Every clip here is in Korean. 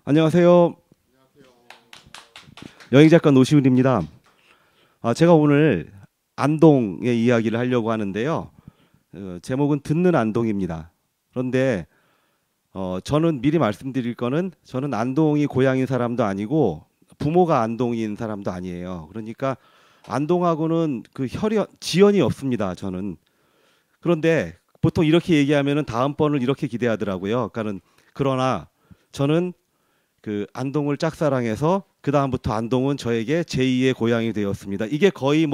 안녕하세요. 여행작가 노시훈입니다. 제가 오늘 안동의 이야기를 하려고 하는데요. 제목은 듣는 안동입니다. 그런데 저는 미리 말씀드릴 거는 저는 안동이 고향인 사람도 아니고 부모가 안동인 사람도 아니에요. 그러니까 안동하고는 그 지연이 없습니다. 저는. 그런데 보통 이렇게 얘기하면은 다음번을 이렇게 기대하더라고요. 그러나 저는 그 안동을 짝사랑해서 그 다음부터 안동은 저에게 제2의 고향이 되었습니다. 이게 거의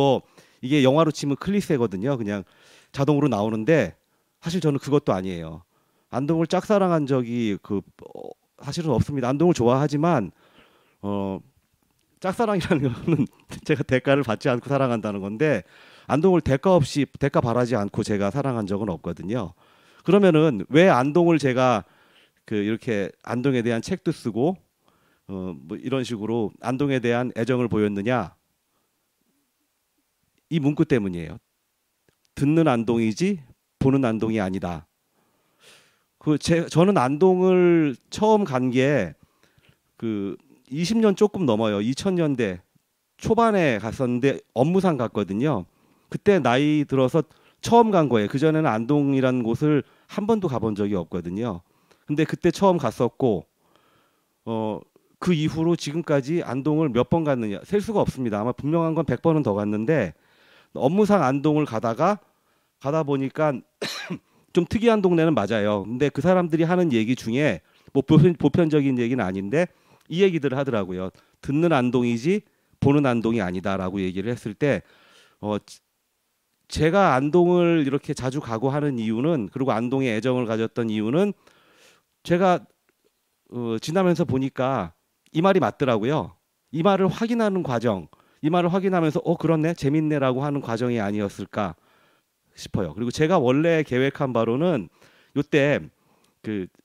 이게 영화로 치면 클리셰거든요. 그냥 자동으로 나오는데 사실 저는 그것도 아니에요. 안동을 짝사랑한 적이 사실은 없습니다. 안동을 좋아하지만 짝사랑이라는 거는 제가 대가를 받지 않고 사랑한다는 건데 안동을 대가 바라지 않고 제가 사랑한 적은 없거든요. 그러면은 왜 안동을 제가 이렇게 안동에 대한 책도 쓰고 이런 식으로 안동에 대한 애정을 보였느냐? 이 문구 때문이에요. 듣는 안동이지 보는 안동이 아니다. 저는 안동을 처음 간 게 20년 조금 넘어요. 2000년대 초반에 갔었는데 업무상 갔거든요. 그때 나이 들어서 처음 간 거예요. 그전에는 안동이라는 곳을 한 번도 가본 적이 없거든요. 근데 그때 처음 갔었고 그 이후로 지금까지 안동을 몇 번 갔느냐 셀 수가 없습니다. 아마 분명한 건 100번은 더 갔는데 업무상 안동을 가다 보니까 좀 특이한 동네는 맞아요. 근데 그 사람들이 하는 얘기 중에 보편적인 얘기는 아닌데 이 얘기들을 하더라고요. 듣는 안동이지 보는 안동이 아니다라고 얘기를 했을 때 제가 안동을 이렇게 자주 가고 하는 이유는, 그리고 안동에 애정을 가졌던 이유는 제가 지나면서 보니까 이 말이 맞더라고요. 이 말을 확인하는 과정, 이 말을 확인하면서 그렇네, 재밌네라고 하는 과정이 아니었을까 싶어요. 그리고 제가 원래 계획한 바로는 요때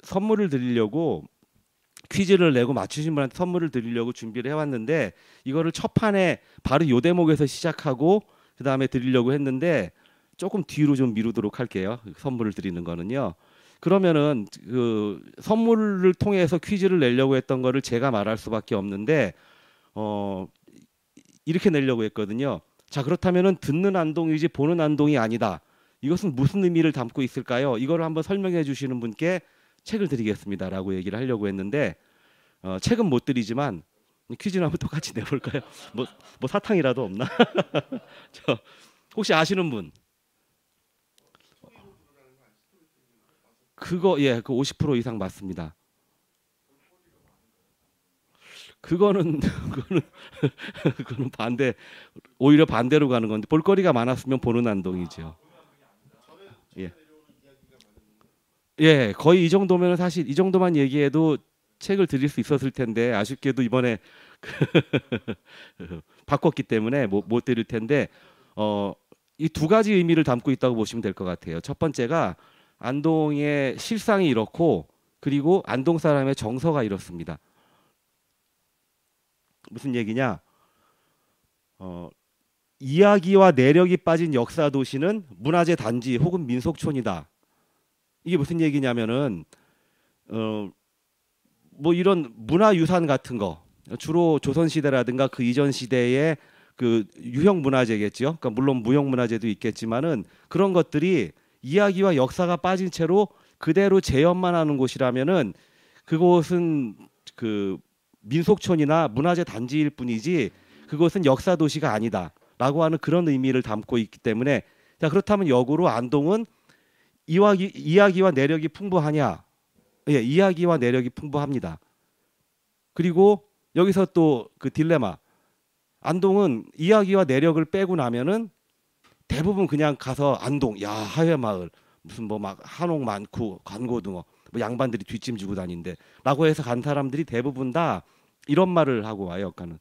선물을 드리려고 퀴즈를 내고 맞추신 분한테 선물을 드리려고 준비를 해왔는데 이거를 첫 판에 바로 요 대목에서 시작하고 그 다음에 드리려고 했는데 조금 뒤로 좀 미루도록 할게요. 선물을 드리는 거는요. 그러면은 선물을 통해서 퀴즈를 내려고 했던 거를 제가 말할 수밖에 없는데 이렇게 내려고 했거든요. 자, 그렇다면은 듣는 안동이지 보는 안동이 아니다. 이것은 무슨 의미를 담고 있을까요? 이걸 한번 설명해 주시는 분께 책을 드리겠습니다라고 얘기를 하려고 했는데 책은 못 드리지만 퀴즈나 한번 똑같이 내볼까요? 뭐 사탕이라도 없나? 혹시 아시는 분? 그거 그 50% 이상 맞습니다. 그거는 반대, 오히려 반대로 가는 건데 볼거리가 많았으면 보는 안동이죠. 예. 예, 거의 이 정도면 사실 이 정도만 얘기해도 책을 드릴 수 있었을 텐데 아쉽게도 이번에 바꿨기 때문에 못 드릴 텐데 이 두 가지 의미를 담고 있다고 보시면 될 것 같아요. 첫 번째가 안동의 실상이 이렇고, 그리고 안동 사람의 정서가 이렇습니다. 무슨 얘기냐? 이야기와 내력이 빠진 역사 도시는 문화재 단지 혹은 민속촌이다. 이게 무슨 얘기냐면은 이런 문화유산 같은 거, 주로 조선시대라든가 그 이전 시대의 유형 문화재겠죠. 그러니까 물론 무형 문화재도 있겠지만은 그런 것들이 이야기와 역사가 빠진 채로 그대로 재현만 하는 곳이라면은 그곳은 민속촌이나 문화재 단지일 뿐이지 그것은 역사 도시가 아니다라고 하는 그런 의미를 담고 있기 때문에, 자, 그렇다면 역으로 안동은 이야기와 내력이 풍부하냐? 예, 이야기와 내력이 풍부합니다. 그리고 여기서 또 그 딜레마. 안동은 이야기와 내력을 빼고 나면은 대부분 그냥 가서 안동, 야, 하회마을, 무슨 막 한옥 많고 관고등어, 양반들이 뒷짐지고 다닌대라고 해서 간 사람들이 대부분 다 이런 말을 하고 와요. 그러니까는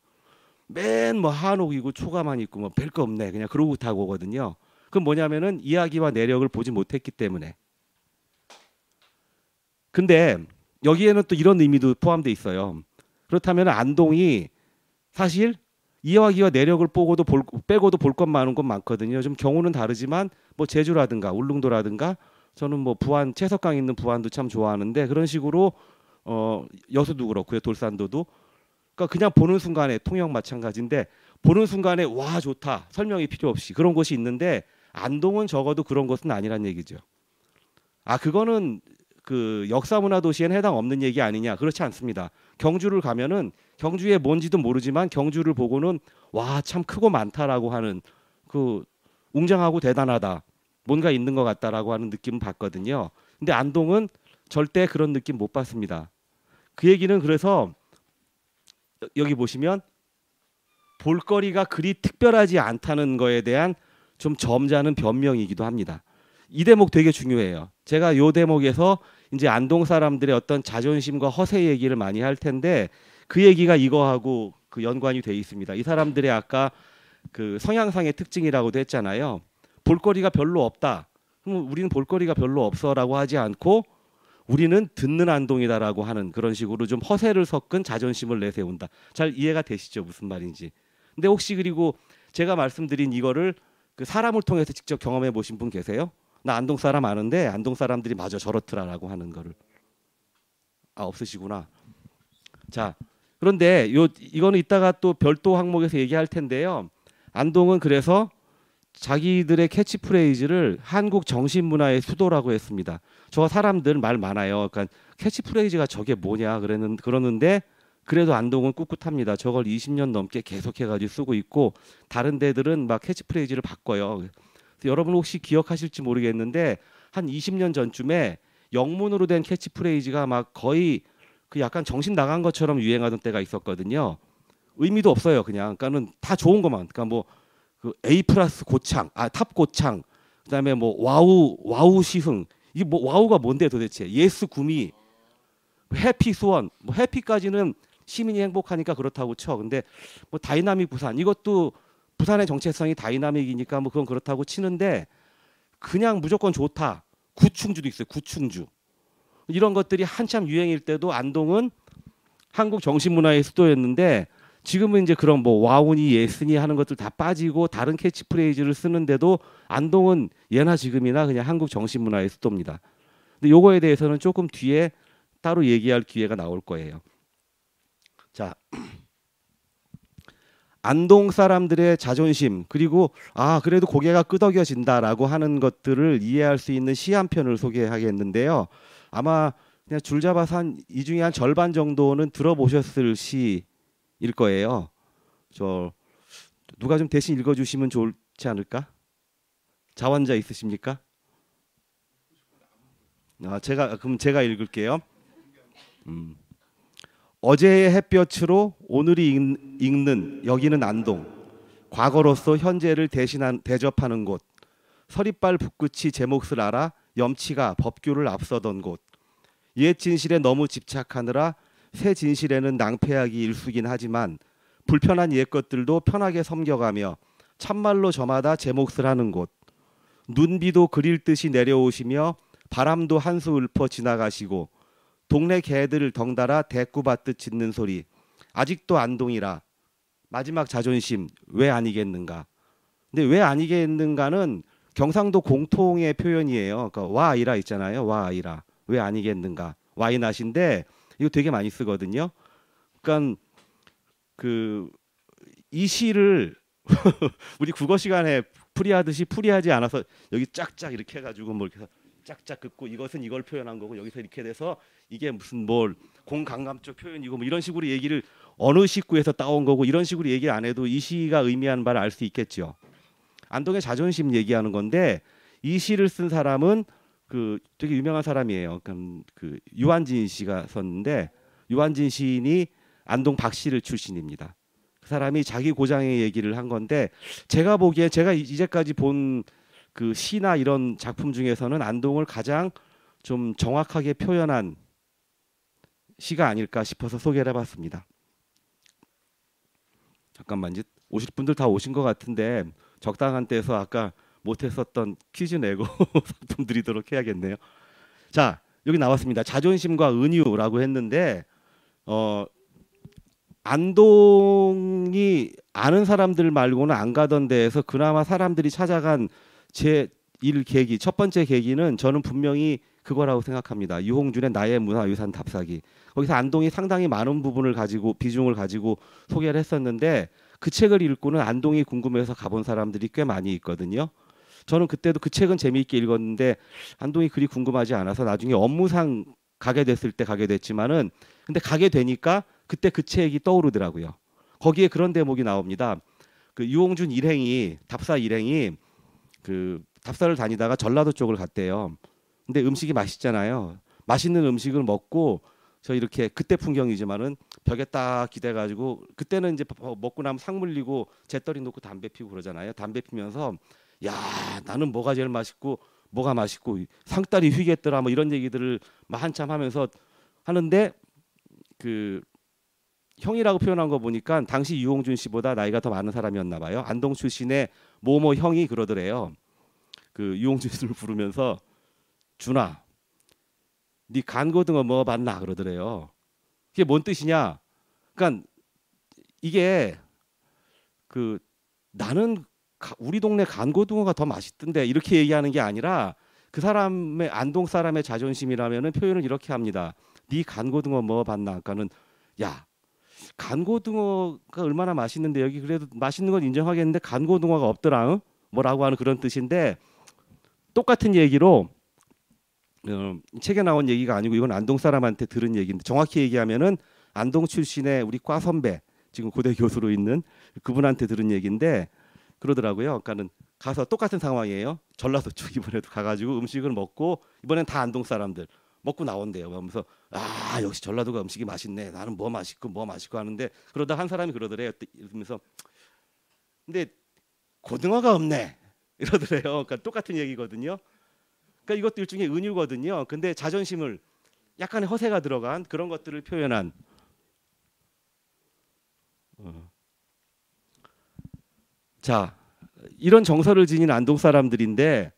맨 한옥이고 초가만 있고 별거 없네, 그냥 그러고 타고 오거든요. 그건 뭐냐면은 이야기와 내력을 보지 못했기 때문에. 근데 여기에는 또 이런 의미도 포함되어 있어요. 그렇다면 안동이 사실 이야기와 내력을 빼고도 볼 것 많은 건 많거든요. 좀 경우는 다르지만 제주라든가 울릉도라든가, 저는 부안, 채석강 있는 부안도 참 좋아하는데 그런 식으로 여수도 그렇고요, 돌산도도. 그러니까 그냥 보는 순간에 통영 마찬가지인데 보는 순간에 와 좋다 설명이 필요 없이 그런 곳이 있는데 안동은 적어도 그런 곳은 아니란 얘기죠. 아 그거는 그 역사문화도시에는 해당 없는 얘기 아니냐? 그렇지 않습니다. 경주를 가면은 경주에 뭔지도 모르지만 경주를 보고는 와 참 크고 많다라고 하는 그 웅장하고 대단하다 뭔가 있는 것 같다라고 하는 느낌을 받거든요. 근데 안동은 절대 그런 느낌 못 받습니다. 그 얘기는 그래서 여기 보시면 볼거리가 그리 특별하지 않다는 거에 대한 좀 점잖은 변명이기도 합니다. 이 대목 되게 중요해요. 제가 이 대목에서 이제 안동 사람들의 어떤 자존심과 허세 얘기를 많이 할 텐데 그 얘기가 이거하고 그 연관이 돼 있습니다. 이 사람들의 아까 그 성향상의 특징이라고도 했잖아요. 볼거리가 별로 없다. 그럼 우리는 볼거리가 별로 없어라고 하지 않고 우리는 듣는 안동이다라고 하는 그런 식으로 좀 허세를 섞은 자존심을 내세운다. 잘 이해가 되시죠? 무슨 말인지. 근데 혹시 그리고 제가 말씀드린 이거를 그 사람을 통해서 직접 경험해 보신 분 계세요? 나 안동 사람 아는데 안동 사람들이 마저 저렇더라라고 하는 거를. 아 없으시구나. 자 그런데 이거는 이따가 또 별도 항목에서 얘기할 텐데요. 안동은 그래서 자기들의 캐치프레이즈를 한국 정신문화의 수도라고 했습니다. 저 사람들 말 많아요. 그러니까 캐치프레이즈가 저게 뭐냐 그러는데 그래도 안동은 꿋꿋합니다. 저걸 20년 넘게 계속해가지고 쓰고 있고 다른 데들은 막 캐치프레이즈를 바꿔요. 여러분 혹시 기억하실지 모르겠는데 한 20년 전쯤에 영문으로 된 캐치프레이즈가 막 거의 그 약간 정신 나간 것처럼 유행하던 때가 있었거든요. 의미도 없어요. 그냥 그러니까는 다 좋은 것만. 그러니까 뭐 그 A 플러스 고창, 탑 고창, 그다음에 뭐 와우 시흥. 이게 뭐 와우가 뭔데 도대체? 예스 구미, 해피 수원, 뭐 해피까지는 시민이 행복하니까 그렇다고 쳐. 근데 뭐 다이나믹 부산 이것도 부산의 정체성이 다이나믹이니까 뭐 그건 그렇다고 치는데 그냥 무조건 좋다. 구충주도 있어요. 구충주. 이런 것들이 한참 유행일 때도 안동은 한국 정신문화의 수도였는데 지금은 이제 그런 뭐 와우니 예스니 하는 것들 다 빠지고 다른 캐치프레이즈를 쓰는데도 안동은 예나 지금이나 그냥 한국 정신문화의 수도입니다. 근데 요거에 대해서는 조금 뒤에 따로 얘기할 기회가 나올 거예요. 자, 안동 사람들의 자존심 그리고 그래도 고개가 끄덕여진다라고 하는 것들을 이해할 수 있는 시 한 편을 소개하겠는데요. 아마 그냥 줄 잡아서 이 중에 한 절반 정도는 들어보셨을 시일 거예요. 저 누가 좀 대신 읽어주시면 좋지 않을까? 자원자 있으십니까? 그럼 제가 읽을게요. 어제의 햇볕으로 오늘이 읽는 여기는 안동. 과거로서 현재를 대접하는 곳. 서리빨 붓끝이 제 몫을 알아 염치가 법규를 앞서던 곳. 옛 진실에 너무 집착하느라 새 진실에는 낭패하기 일쑤긴 하지만 불편한 옛 것들도 편하게 섬겨가며 참말로 저마다 제 몫을 하는 곳. 눈비도 그릴 듯이 내려오시며 바람도 한 수 읊어 지나가시고 동네 개들 덩달아 대꾸받듯 짖는 소리. 아직도 안동이라. 마지막 자존심 왜 아니겠는가. 근데 왜 아니겠는가는 경상도 공통의 표현이에요. 그러니까 와 아이라 있잖아요. 와 아이라. 왜 아니겠는가. 와이낫인데 이거 되게 많이 쓰거든요. 그러니까 이 시를 우리 국어 시간에 풀이하듯이 풀이하지 않아서 여기 짝짝 이렇게 해가지고 뭐 이렇게 짝짝 긋고 이것은 이걸 표현한 거고 여기서 이렇게 돼서 이게 무슨 뭘 공감감적 표현이고 뭐 이런 식으로 얘기를 어느 식구에서 따온 거고 이런 식으로 얘기 안 해도 이 시가 의미하는 바를 알 수 있겠죠. 안동의 자존심 얘기하는 건데 이 시를 쓴 사람은 그 되게 유명한 사람이에요. 그 유한진 씨가 썼는데 유한진 시인이 안동 박씨를 출신입니다. 그 사람이 자기 고장의 얘기를 한 건데 제가 보기에 제가 이제까지 본 그 시나 이런 작품 중에서는 안동을 가장 좀 정확하게 표현한 시가 아닐까 싶어서 소개를 해봤습니다. 잠깐만 이제 오실 분들 다 오신 것 같은데 적당한 때에서 아까 못했었던 퀴즈 내고 상품 드리도록 해야겠네요. 자 여기 나왔습니다. 자존심과 은유라고 했는데 안동이 아는 사람들 말고는 안 가던 데에서 그나마 사람들이 찾아간 첫 번째 계기는 저는 분명히 그거라고 생각합니다. 유홍준의 나의 문화유산 답사기. 거기서 안동이 상당히 많은 부분을 가지고 비중을 가지고 소개를 했었는데 그 책을 읽고는 안동이 궁금해서 가본 사람들이 꽤 많이 있거든요. 저는 그때도 그 책은 재미있게 읽었는데 안동이 그리 궁금하지 않아서 나중에 업무상 가게 됐을 때 가게 됐지만은 근데 가게 되니까 그때 그 책이 떠오르더라고요. 거기에 그런 대목이 나옵니다. 그 유홍준 일행이 답사 일행이 그 답사를 다니다가 전라도 쪽을 갔대요. 근데 음식이 맛있잖아요. 맛있는 음식을 먹고 저 이렇게 그때 풍경이지만은 벽에 딱 기대가지고 그때는 이제 먹고 나면 상 물리고 재떨이 놓고 담배 피고 그러잖아요. 담배 피면서 야 나는 뭐가 제일 맛있고 뭐가 맛있고 상다리 휘겠더라 뭐 이런 얘기들을 막 한참 하면서 하는데 그 형이라고 표현한 거 보니까 당시 유홍준 씨보다 나이가 더 많은 사람이었나 봐요. 안동 출신의 모모 형이 그러더래요. 그 유홍준 씨를 부르면서 준아, 네 간고등어 먹어봤나 그러더래요. 그게 뭔 뜻이냐? 그러니까 이게 그 나는 우리 동네 간고등어가 더 맛있던데 이렇게 얘기하는 게 아니라 그 사람의 안동 사람의 자존심이라면은 표현을 이렇게 합니다. 네 간고등어 먹어봤나? 그러니까는 야 간고등어가 얼마나 맛있는데 여기 그래도 맛있는 건 인정하겠는데 간고등어가 없더라. 응? 뭐라고 하는 그런 뜻인데 똑같은 얘기로 책에 나온 얘기가 아니고 이건 안동 사람한테 들은 얘기인데 정확히 얘기하면은 안동 출신의 우리 과 선배 지금 고대 교수로 있는 그분한테 들은 얘기인데 그러더라고요. 그러니까는 가서 똑같은 상황이에요. 전라도 쪽 이번에도 가가지고 음식을 먹고 이번엔 다 안동 사람들 먹고 나온대요. 그러면서 아 역시 전라도가 음식이 맛있네. 나는 뭐 맛있고 뭐 맛있고 하는데 그러다 한 사람이 그러더래요. 이러면서 근데 고등어가 없네 이러더래요. 그러니까 똑같은 얘기거든요. 그러니까 이것도 일종의 은유거든요. 근데 자존심을 약간의 허세가 들어간 그런 것들을 표현한 자 이런 정서를 지닌 안동 사람들인데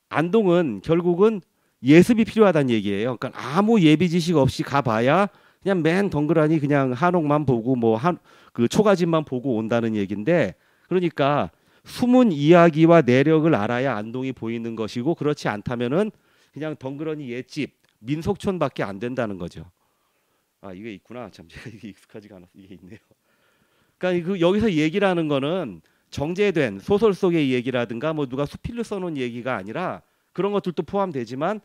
안동은 결국은 예습이 필요하다는 얘기예요. 그러니까 아무 예비 지식 없이 가봐야 그냥 맨 덩그러니 그냥 한옥만 보고 뭐 한 그 초가집만 보고 온다는 얘기인데 그러니까 숨은 이야기와 내력을 알아야 안동이 보이는 것이고 그렇지 않다면은 그냥 덩그러니 옛집 민속촌밖에 안 된다는 거죠. 아 이게 있구나. 참 제가 이게 익숙하지가 않아서 이게 있네요. 그러니까 그 여기서 얘기라는 거는 정제된 소설 속의 얘기라든가 뭐 누가 수필로 써놓은 얘기가 아니라 그런 것들도 포함되지만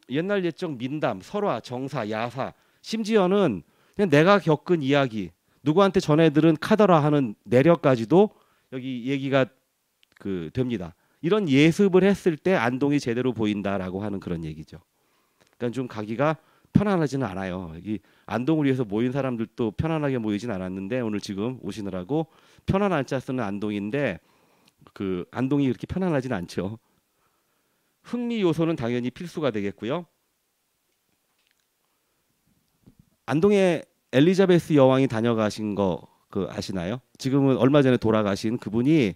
옛날 옛적 민담, 설화, 정사, 야사 심지어는 그냥 내가 겪은 이야기 누구한테 전해 들은 카더라 하는 내력까지도 여기 얘기가 그 됩니다. 이런 예습을 했을 때 안동이 제대로 보인다라고 하는 그런 얘기죠. 그러니까 좀 가기가 편안하지는 않아요. 여기 안동을 위해서 모인 사람들도 편안하게 모이진 않았는데 오늘 지금 오시느라고 편안 한자 쓰는 안동인데 그 안동이 그렇게 편안하진 않죠. 흥미 요소는 당연히 필수가 되겠고요. 안동에 엘리자베스 여왕이 다녀가신 거 그 아시나요? 지금은 얼마 전에 돌아가신 그분이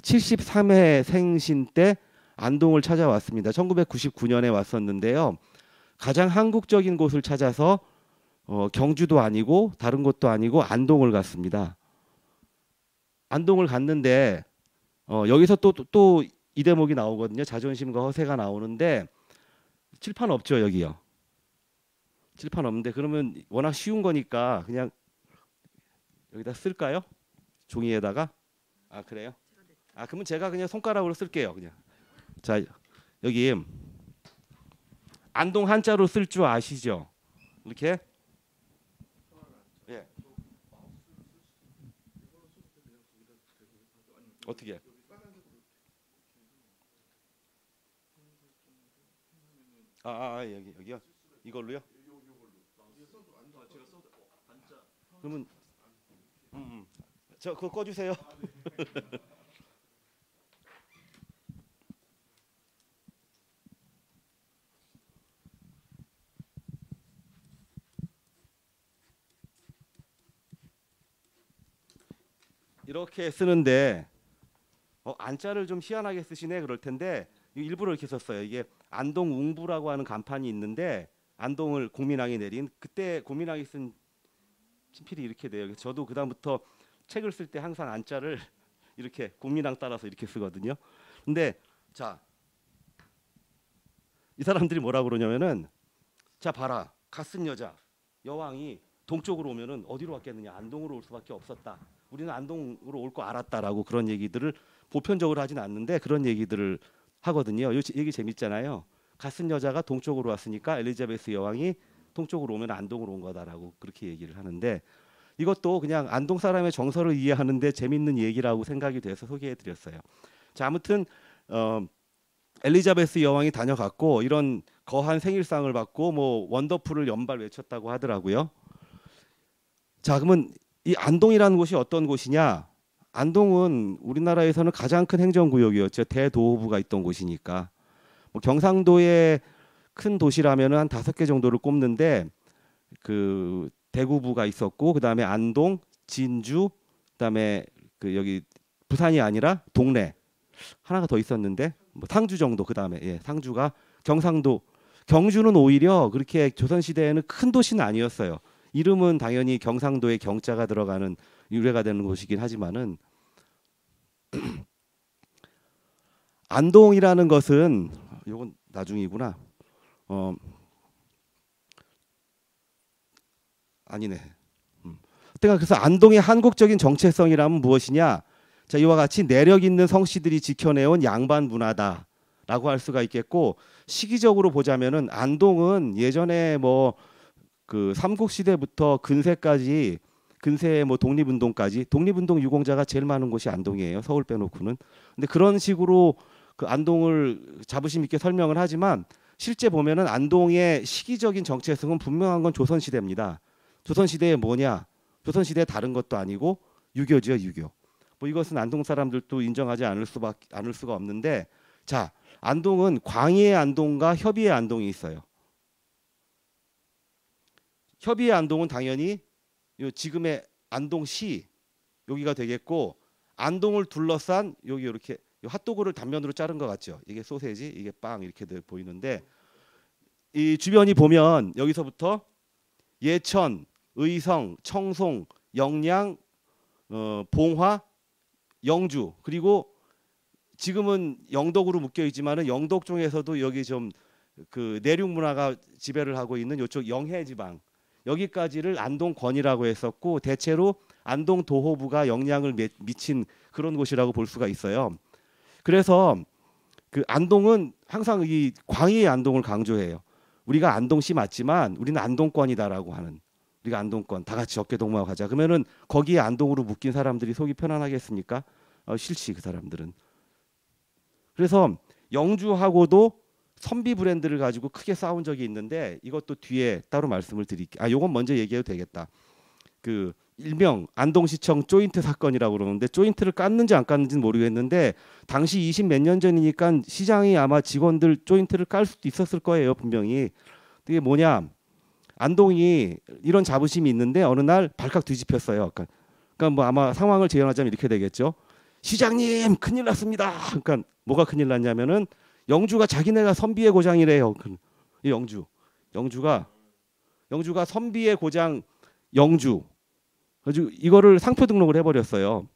73회 생신 때 안동을 찾아왔습니다. 1999년에 왔었는데요. 가장 한국적인 곳을 찾아서 경주도 아니고 다른 곳도 아니고 안동을 갔습니다. 안동을 갔는데 여기서 또 이 대목이 나오거든요. 자존심과 허세가 나오는데 칠판 없죠 여기요. 칠판 없는데 그러면 워낙 쉬운 거니까 그냥 여기다 쓸까요? 종이에다가 아 그래요? 아 그러면 제가 그냥 손가락으로 쓸게요 그냥. 자 여기 안동 한자로 쓸 줄 아시죠? 이렇게 예 어떻게 여기요 이걸로요? 그러면 저 그거 꺼주세요. 이렇게 쓰는데 안자를 좀 희한하게 쓰시네 그럴 텐데 일부러 이렇게 썼어요. 이게 안동 웅부라고 하는 간판이 있는데 안동을 공민왕이 내린 그때 공민왕이 쓴 친필이 이렇게 돼요. 그래서 저도 그다음부터 책을 쓸 때 항상 안자를 이렇게 공민왕 따라서 이렇게 쓰거든요. 근데 자 이 사람들이 뭐라 그러냐면은 자 봐라 갓쓴 여자 여왕이 동쪽으로 오면은 어디로 왔겠느냐 안동으로 올 수밖에 없었다. 우리는 안동으로 올 거 알았다라고 그런 얘기들을 보편적으로 하진 않는데 그런 얘기들을 하거든요. 이 얘기 재밌잖아요. 갓쓴 여자가 동쪽으로 왔으니까 엘리자베스 여왕이 동쪽으로 오면 안동으로 온 거다라고 그렇게 얘기를 하는데 이것도 그냥 안동 사람의 정서를 이해하는데 재밌는 얘기라고 생각이 돼서 소개해드렸어요. 자 아무튼 엘리자베스 여왕이 다녀갔고 이런 거한 생일상을 받고 뭐 원더풀을 연발 외쳤다고 하더라고요. 자 그러면 이 안동이라는 곳이 어떤 곳이냐? 안동은 우리나라에서는 가장 큰 행정구역이었죠. 대도호부가 있던 곳이니까. 뭐 경상도의 큰 도시라면은 한 5개 정도를 꼽는데 그 대구부가 있었고 그다음에 안동, 진주, 그다음에 그 여기 부산이 아니라 동래 하나가 더 있었는데 뭐 상주 정도 그다음에 예, 상주가 경상도 경주는 오히려 그렇게 조선 시대에는 큰 도시는 아니었어요. 이름은 당연히 경상도에 경자가 들어가는 유래가 되는 곳이긴 하지만은 안동이라는 것은 이건 나중이구나. 아니네. 그래서 안동의 한국적인 정체성이라면 무엇이냐? 자 이와 같이 내력 있는 성씨들이 지켜내온 양반 문화다라고 할 수가 있겠고 시기적으로 보자면은 안동은 예전에 뭐 그 삼국시대부터 근세까지 근세의 뭐 독립운동까지 독립운동 유공자가 제일 많은 곳이 안동이에요. 서울 빼놓고는. 근데 그런 식으로 그 안동을 자부심 있게 설명을 하지만 실제 보면은 안동의 시기적인 정체성은 분명한 건 조선시대입니다. 조선시대에 뭐냐? 조선시대에 다른 것도 아니고 유교죠, 유교. 뭐 이것은 안동 사람들도 인정하지 않을 수가 없는데 자 안동은 광희의 안동과 협의의 안동이 있어요. 협의의 안동은 당연히 요 지금의 안동시 여기가 되겠고 안동을 둘러싼 여기 이렇게 핫도그를 단면으로 자른 것 같죠. 이게 소세지, 이게 빵 이렇게 보이는데 이 주변이 보면 여기서부터 예천, 의성, 청송, 영양, 봉화, 영주 그리고 지금은 영덕으로 묶여 있지만은 영덕 중에서도 여기 좀 그 내륙 문화가 지배를 하고 있는 이쪽 영해 지방 여기까지를 안동권이라고 했었고 대체로 안동 도호부가 영향을 미친 그런 곳이라고 볼 수가 있어요. 그래서 그 안동은 항상 이 광희의 안동을 강조해요. 우리가 안동시 맞지만 우리는 안동권이다라고 하는 우리가 안동권 다 같이 어깨동무하고 가자. 그러면은 거기에 안동으로 묶인 사람들이 속이 편안하겠습니까? 싫지 그 사람들은. 그래서 영주하고도 선비 브랜드를 가지고 크게 싸운 적이 있는데 이것도 뒤에 따로 말씀을 드릴게요. 아, 요건 먼저 얘기해도 되겠다. 그 일명 안동시청 조인트 사건이라고 그러는데 조인트를 깠는지 안 깠는지는 모르겠는데 당시 20 몇 년 전이니까 시장이 아마 직원들 조인트를 깔 수도 있었을 거예요 분명히. 그게 뭐냐? 안동이 이런 자부심이 있는데 어느 날 발칵 뒤집혔어요. 그러니까 뭐 아마 상황을 재현하자면 이렇게 되겠죠. 시장님 큰일 났습니다. 그러니까 뭐가 큰일 났냐면은 영주가 자기네가 선비의 고장이래요. 이 영주가 선비의 고장 영주. 그래서 이거를 상표 등록을 해버렸어요.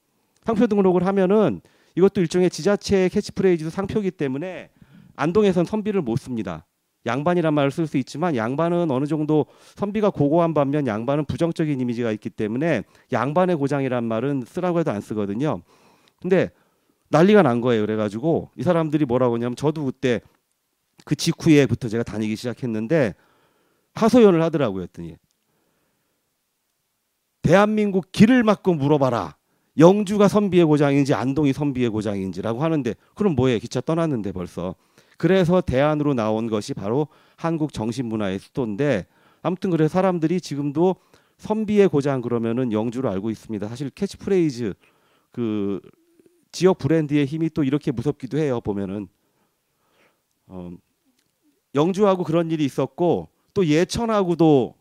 상표 등록을 하면은 이것도 일종의 지자체의 캐치프레이즈도 상표이기 때문에 안동에선 선비를 못 씁니다. 양반이란 말을 쓸 수 있지만 양반은 어느 정도 선비가 고고한 반면 양반은 부정적인 이미지가 있기 때문에 양반의 고장이란 말은 쓰라고 해도 안 쓰거든요. 근데 난리가 난 거예요. 그래가지고 이 사람들이 뭐라고 하냐면 저도 그때 그 직후에부터 제가 다니기 시작했는데 하소연을 하더라고요. 했더니 대한민국 길을 막고 물어봐라. 영주가 선비의 고장인지 안동이 선비의 고장인지라고 하는데 그럼 뭐해? 기차 떠났는데 벌써. 그래서 대안으로 나온 것이 바로 한국 정신문화의 수도인데 아무튼 그래서 사람들이 지금도 선비의 고장 그러면은 영주로 알고 있습니다. 사실 캐치프레이즈 그 지역 브랜드의 힘이 또 이렇게 무섭기도 해요. 보면은 영주하고 그런 일이 있었고 또 예천하고도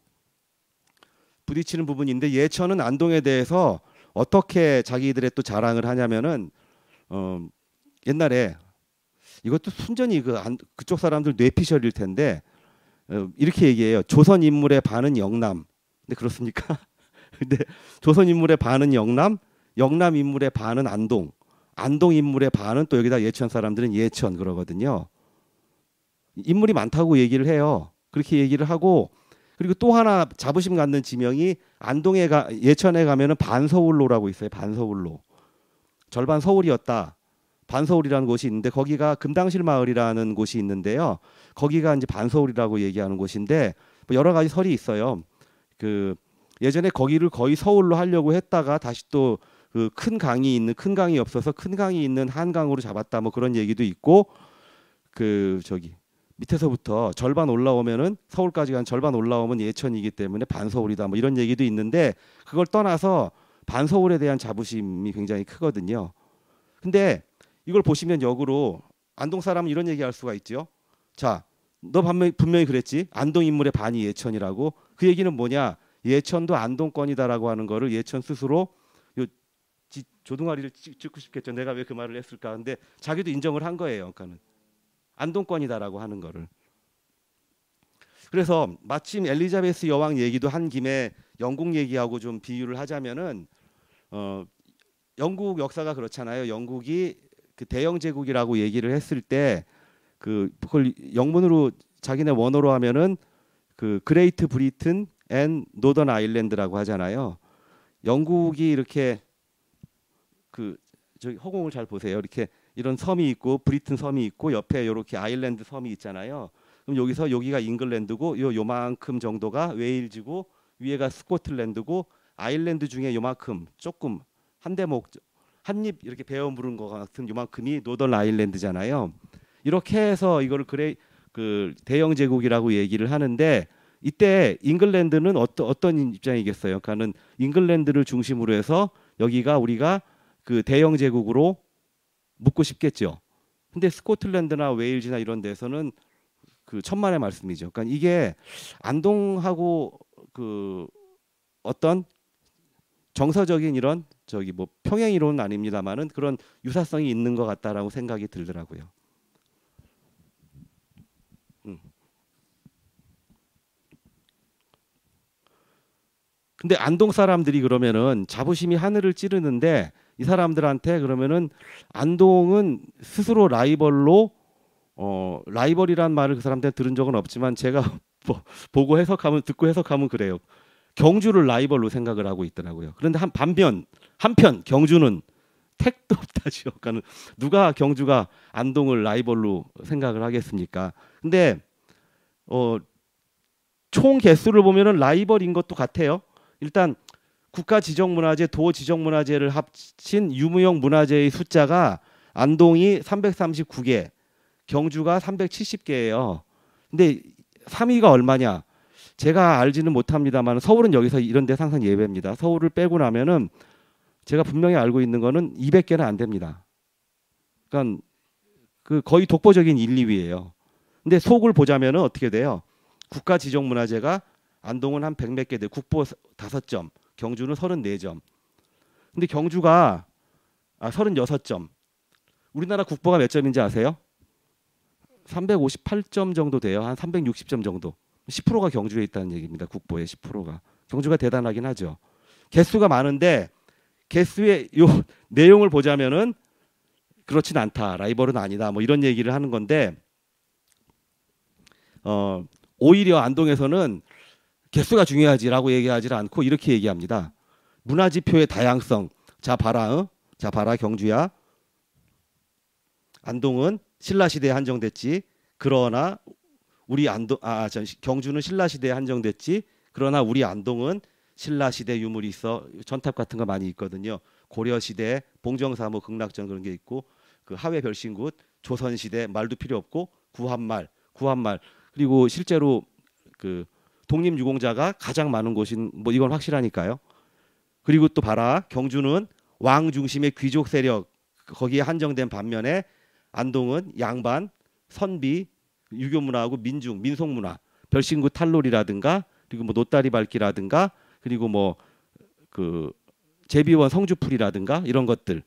부딪히는 부분인데 예천은 안동에 대해서 어떻게 자기들의 또 자랑을 하냐면은 옛날에 이것도 순전히 그쪽 사람들 뇌피셜일 텐데 이렇게 얘기해요. 조선 인물의 반은 영남. 근데 그렇습니까? 근데 조선 인물의 반은 영남, 영남 인물의 반은 안동, 안동 인물의 반은 또 여기다 예천 사람들은 예천 그러거든요. 인물이 많다고 얘기를 해요. 그렇게 얘기를 하고 그리고 또 하나 자부심 갖는 지명이 예천에 가면은 반서울로라고 있어요. 반서울로. 절반 서울이었다. 반서울이라는 곳이 있는데 거기가 금당실 마을이라는 곳이 있는데요. 거기가 이제 반서울이라고 얘기하는 곳인데 뭐 여러 가지 설이 있어요. 그 예전에 거기를 거의 서울로 하려고 했다가 다시 또 그 큰 강이 없어서 큰 강이 있는 한강으로 잡았다. 뭐 그런 얘기도 있고 그 저기 밑에서부터 절반 올라오면은 서울까지 간 절반 올라오면 예천이기 때문에 반서울이다. 뭐 이런 얘기도 있는데 그걸 떠나서 반서울에 대한 자부심이 굉장히 크거든요. 근데 이걸 보시면 역으로 안동 사람은 이런 얘기할 수가 있죠. 자, 너 분명히 그랬지. 안동 인물의 반이 예천이라고. 그 얘기는 뭐냐? 예천도 안동권이다라고 하는 거를 예천 스스로 요 조둥아리를 찍고 싶겠죠. 내가 왜 그 말을 했을까? 근데 자기도 인정을 한 거예요. 그러니까는 안동권이다라고 하는 거를. 그래서 마침 엘리자베스 여왕 얘기도 한 김에 영국 얘기하고 좀 비유를 하자면은 영국 역사가 그렇잖아요. 영국이 그 대영 제국이라고 얘기를 했을 때 그걸 영문으로 자기네 원어로 하면은 그 그레이트 브리튼 앤 노던 아일랜드라고 하잖아요. 영국이 이렇게 그 저기 허공을 잘 보세요. 이렇게 이런 섬이 있고 브리튼 섬이 있고 옆에 이렇게 아일랜드 섬이 있잖아요. 그럼 여기가 잉글랜드고 요만큼 정도가 웨일즈고 위에가 스코틀랜드고 아일랜드 중에 요만큼 조금 한 대목 한 입 이렇게 베어 물은 것 같은 요만큼이 노던 아일랜드잖아요. 이렇게 해서 이거를 그 대영 제국이라고 얘기를 하는데 이때 잉글랜드는 어떤 입장이겠어요? 그러니까는 잉글랜드를 중심으로 해서 여기가 우리가 그 대영 제국으로 묻고 싶겠죠. 근데 스코틀랜드나 웨일즈나 이런 데서는 그 천만의 말씀이죠. 그러니까 이게 안동하고 그 어떤 정서적인 이런 저기 뭐 평행 이론은 아닙니다만은 그런 유사성이 있는 것 같다라고 생각이 들더라고요. 근데 안동 사람들이 그러면은 자부심이 하늘을 찌르는데 이 사람들한테 그러면은 안동은 스스로 라이벌이란 말을 그 사람들한테 들은 적은 없지만 제가 보고 듣고 해석하면 그래요. 경주를 라이벌로 생각을 하고 있더라고요. 그런데 한편 경주는 택도 없다죠. 그러니까 누가 경주가 안동을 라이벌로 생각을 하겠습니까? 근데 총 개수를 보면은 라이벌인 것도 같아요. 일단 국가지정문화재, 도지정문화재를 합친 유무형 문화재의 숫자가 안동이 339개, 경주가 370개예요. 근데 3위가 얼마냐? 제가 알지는 못합니다만 서울은 여기서 이런 데 항상 예외입니다. 서울을 빼고 나면은 제가 분명히 알고 있는 거는 200개는 안 됩니다. 그러니까 그 거의 독보적인 1, 2위예요. 근데 속을 보자면은 어떻게 돼요? 국가지정문화재가 안동은 한 100몇 개 돼. 국보 5점, 경주는 34점. 근데 경주가 36점. 우리나라 국보가 몇 점인지 아세요? 358점 정도 돼요. 한 360점 정도. 10%가 경주에 있다는 얘기입니다. 국보의 10%가. 경주가 대단하긴 하죠. 개수가 많은데 개수의 요 내용을 보자면은 그렇진 않다. 라이벌은 아니다. 뭐 이런 얘기를 하는 건데 오히려 안동에서는 개수가 중요하지라고 얘기하지 않고 이렇게 얘기합니다. 문화지표의 다양성. 자 봐라, 경주야. 안동은 신라 시대에 한정됐지. 그러나 우리 경주는 신라 시대에 한정됐지. 그러나 우리 안동은 신라 시대 유물이 있어. 전탑 같은 거 많이 있거든요. 고려 시대 봉정사무 극락전 그런 게 있고 그 하회 별신굿 조선 시대 말도 필요 없고 구한말 그리고 실제로 그 독립유공자가 가장 많은 곳인 뭐 이건 확실하니까요. 그리고 또 봐라 경주는 왕 중심의 귀족 세력 거기에 한정된 반면에 안동은 양반, 선비, 유교문화하고 민속문화, 별신구 탈놀이라든가 그리고 뭐 노다리 밟기라든가 그리고 뭐 그 제비원 성주풀이라든가 이런 것들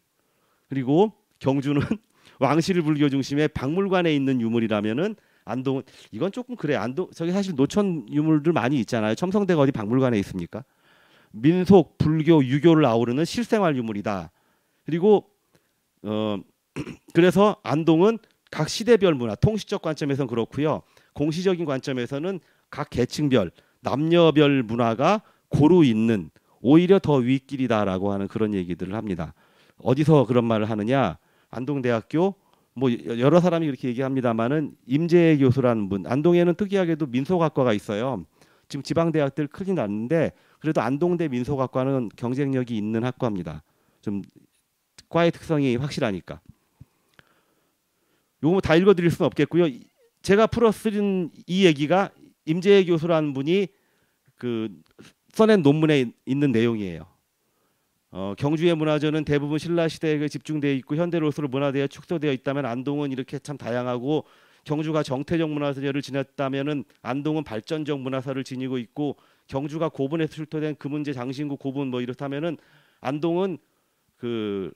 그리고 경주는 왕실 불교 중심의 박물관에 있는 유물이라면은 안동은 이건 조금 그래. 안동 저기 사실 노천 유물들 많이 있잖아요. 첨성대가 어디 박물관에 있습니까? 민속, 불교, 유교를 아우르는 실생활 유물이다. 그리고 그래서 안동은 각 시대별 문화, 통시적 관점에서는 그렇고요. 공시적인 관점에서는 각 계층별, 남녀별 문화가 고루 있는 오히려 더 윗길이다라고 하는 그런 얘기들을 합니다. 어디서 그런 말을 하느냐? 안동대학교 뭐 여러 사람이 그렇게 얘기합니다만은 임재 교수라는 분, 안동에는 특이하게도 민속학과가 있어요. 지금 지방대학들 크긴 났는데 그래도 안동대 민속학과는 경쟁력이 있는 학과입니다. 좀 과의 특성이 확실하니까. 요거 다 읽어드릴 수는 없겠고요. 제가 풀어쓰린 이 얘기가 임재 교수라는 분이 그 써낸 논문에 있는 내용이에요. 경주의 문화전은 대부분 신라 시대에 집중되어 있고 현대로서로 문화되어 축소되어 있다면 안동은 이렇게 참 다양하고 경주가 정태적 문화사를 지녔다면은 안동은 발전적 문화사를 지니고 있고 경주가 고분에서 출토된 금은제 장신구 고분 뭐 이렇다면은 안동은 그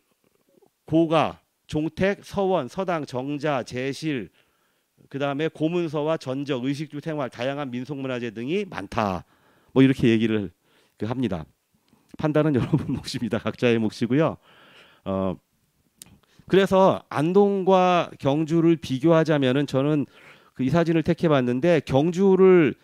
고가 종택 서원 서당 정자 제실 그다음에 고문서와 전적 의식주 생활 다양한 민속문화재 등이 많다. 뭐 이렇게 얘기를 합니다. 판단은 여러분 몫입니다. 각자의 몫이고요. 그래서 안동과 경주를 비교하자면은 저는 그 이 사진을 택해봤는데 경주를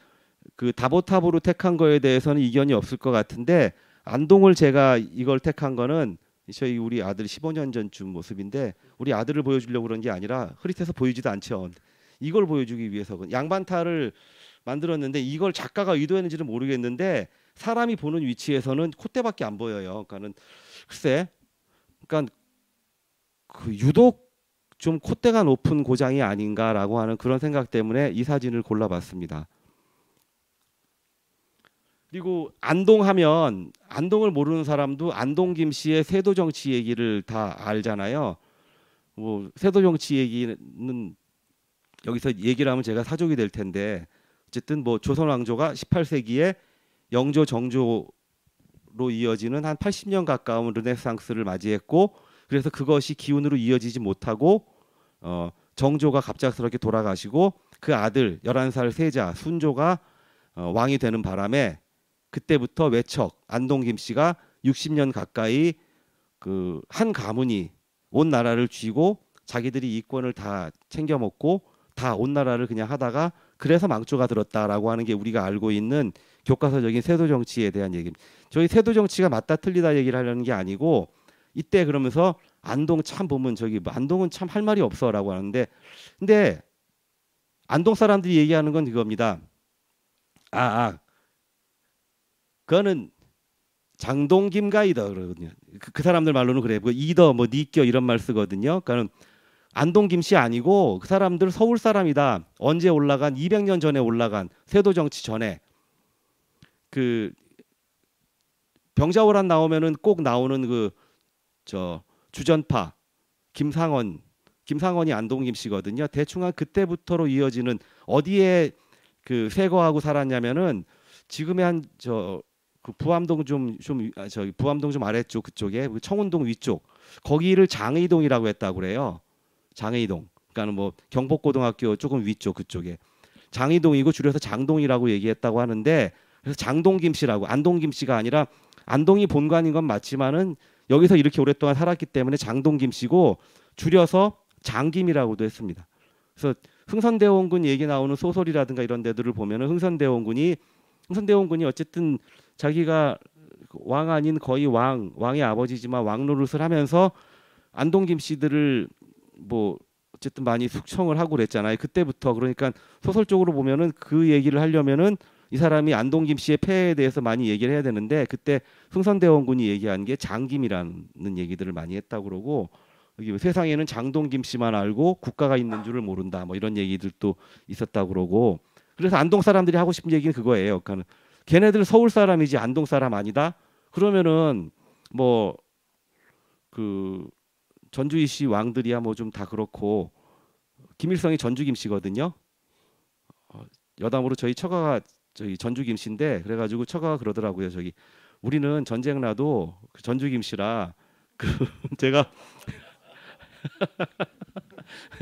그 다보탑으로 택한 거에 대해서는 이견이 없을 것 같은데 안동을 제가 이걸 택한 거는 저희 우리 아들 15년 전쯤 모습인데 우리 아들을 보여주려고 그런 게 아니라 흐릿해서 보이지도 않죠. 이걸 보여주기 위해서 양반타를 만들었는데 이걸 작가가 의도했는지는 모르겠는데 사람이 보는 위치에서는 콧대밖에 안 보여요. 그러니까는 글쎄, 그러니까 그 유독 좀 콧대가 높은 고장이 아닌가라고 하는 그런 생각 때문에 이 사진을 골라봤습니다. 그리고 안동하면 안동을 모르는 사람도 안동 김씨의 세도 정치 얘기를 다 알잖아요. 뭐 세도 정치 얘기는 여기서 얘기를 하면 제가 사족이 될 텐데 어쨌든 뭐 조선 왕조가 18세기에 영조 정조로 이어지는 한 80년 가까운 르네상스를 맞이했고 그래서 그것이 기운으로 이어지지 못하고 정조가 갑작스럽게 돌아가시고 그 아들 11살 세자 순조가 왕이 되는 바람에 그때부터 외척 안동 김씨가 60년 가까이 그 한 가문이 온 나라를 쥐고 자기들이 이권을 다 챙겨 먹고 다 온 나라를 그냥 하다가 그래서 망조가 들었다라고 하는 게 우리가 알고 있는 교과서적인 세도 정치에 대한 얘기입니다. 저희 세도 정치가 맞다 틀리다 얘기를 하려는 게 아니고 이때 그러면서 안동 참 보면 저기 안동은 참 할 말이 없어라고 하는데 근데 안동 사람들이 얘기하는 건 이겁니다. 그거는 장동김가이더 그러거든요. 그 사람들 말로는 그래요. 이더 뭐 니껴 이런 말 쓰거든요. 그러니까 안동 김씨 아니고 그 사람들 서울 사람이다. 언제 올라간 200년 전에 올라간 세도 정치 전에 그 병자호란 나오면은 꼭 나오는 그 저 주전파 김상원이 안동 김씨거든요. 대충 한 그때부터로 이어지는 어디에 그 세거하고 살았냐면은 지금의 한 저 그 부암동 부암동 좀 아래쪽 그쪽에 청운동 위쪽 거기를 장의동이라고 했다고 그래요. 장의동. 그러니까는 뭐 경복고등학교 조금 위쪽 그쪽에 장의동이고 줄여서 장동이라고 얘기했다고 하는데 그래서 장동 김씨라고 안동 김씨가 아니라 안동이 본관인 건 맞지만은 여기서 이렇게 오랫동안 살았기 때문에 장동 김씨고 줄여서 장김이라고도 했습니다. 그래서 흥선대원군 얘기 나오는 소설이라든가 이런 데들을 보면은 흥선대원군이 어쨌든 자기가 왕 아닌 거의 왕의 아버지지만 왕 노릇을 하면서 안동 김씨들을 뭐 어쨌든 많이 숙청을 하고 그랬잖아요. 그때부터 그러니까 소설적으로 보면은 그 얘기를 하려면은 이 사람이 안동 김씨의 폐해에 대해서 많이 얘기를 해야 되는데 그때 흥선대원군이 얘기한 게 장김이라는 얘기들을 많이 했다고 그러고 여기 세상에는 장동 김씨만 알고 국가가 있는 줄을 모른다 뭐 이런 얘기들도 있었다고 그러고 그래서 안동 사람들이 하고 싶은 얘기는 그거예요. 그러니까 걔네들 서울 사람이지 안동 사람 아니다. 그러면은 뭐 그 전주이씨 왕들이야 뭐 좀 다 그렇고 김일성이 전주 김씨거든요. 여담으로 저희 처가가 저희 전주 김씨인데 그래가지고 처가가 그러더라고요. 저기 우리는 전쟁 나도 그 전주 김씨라 그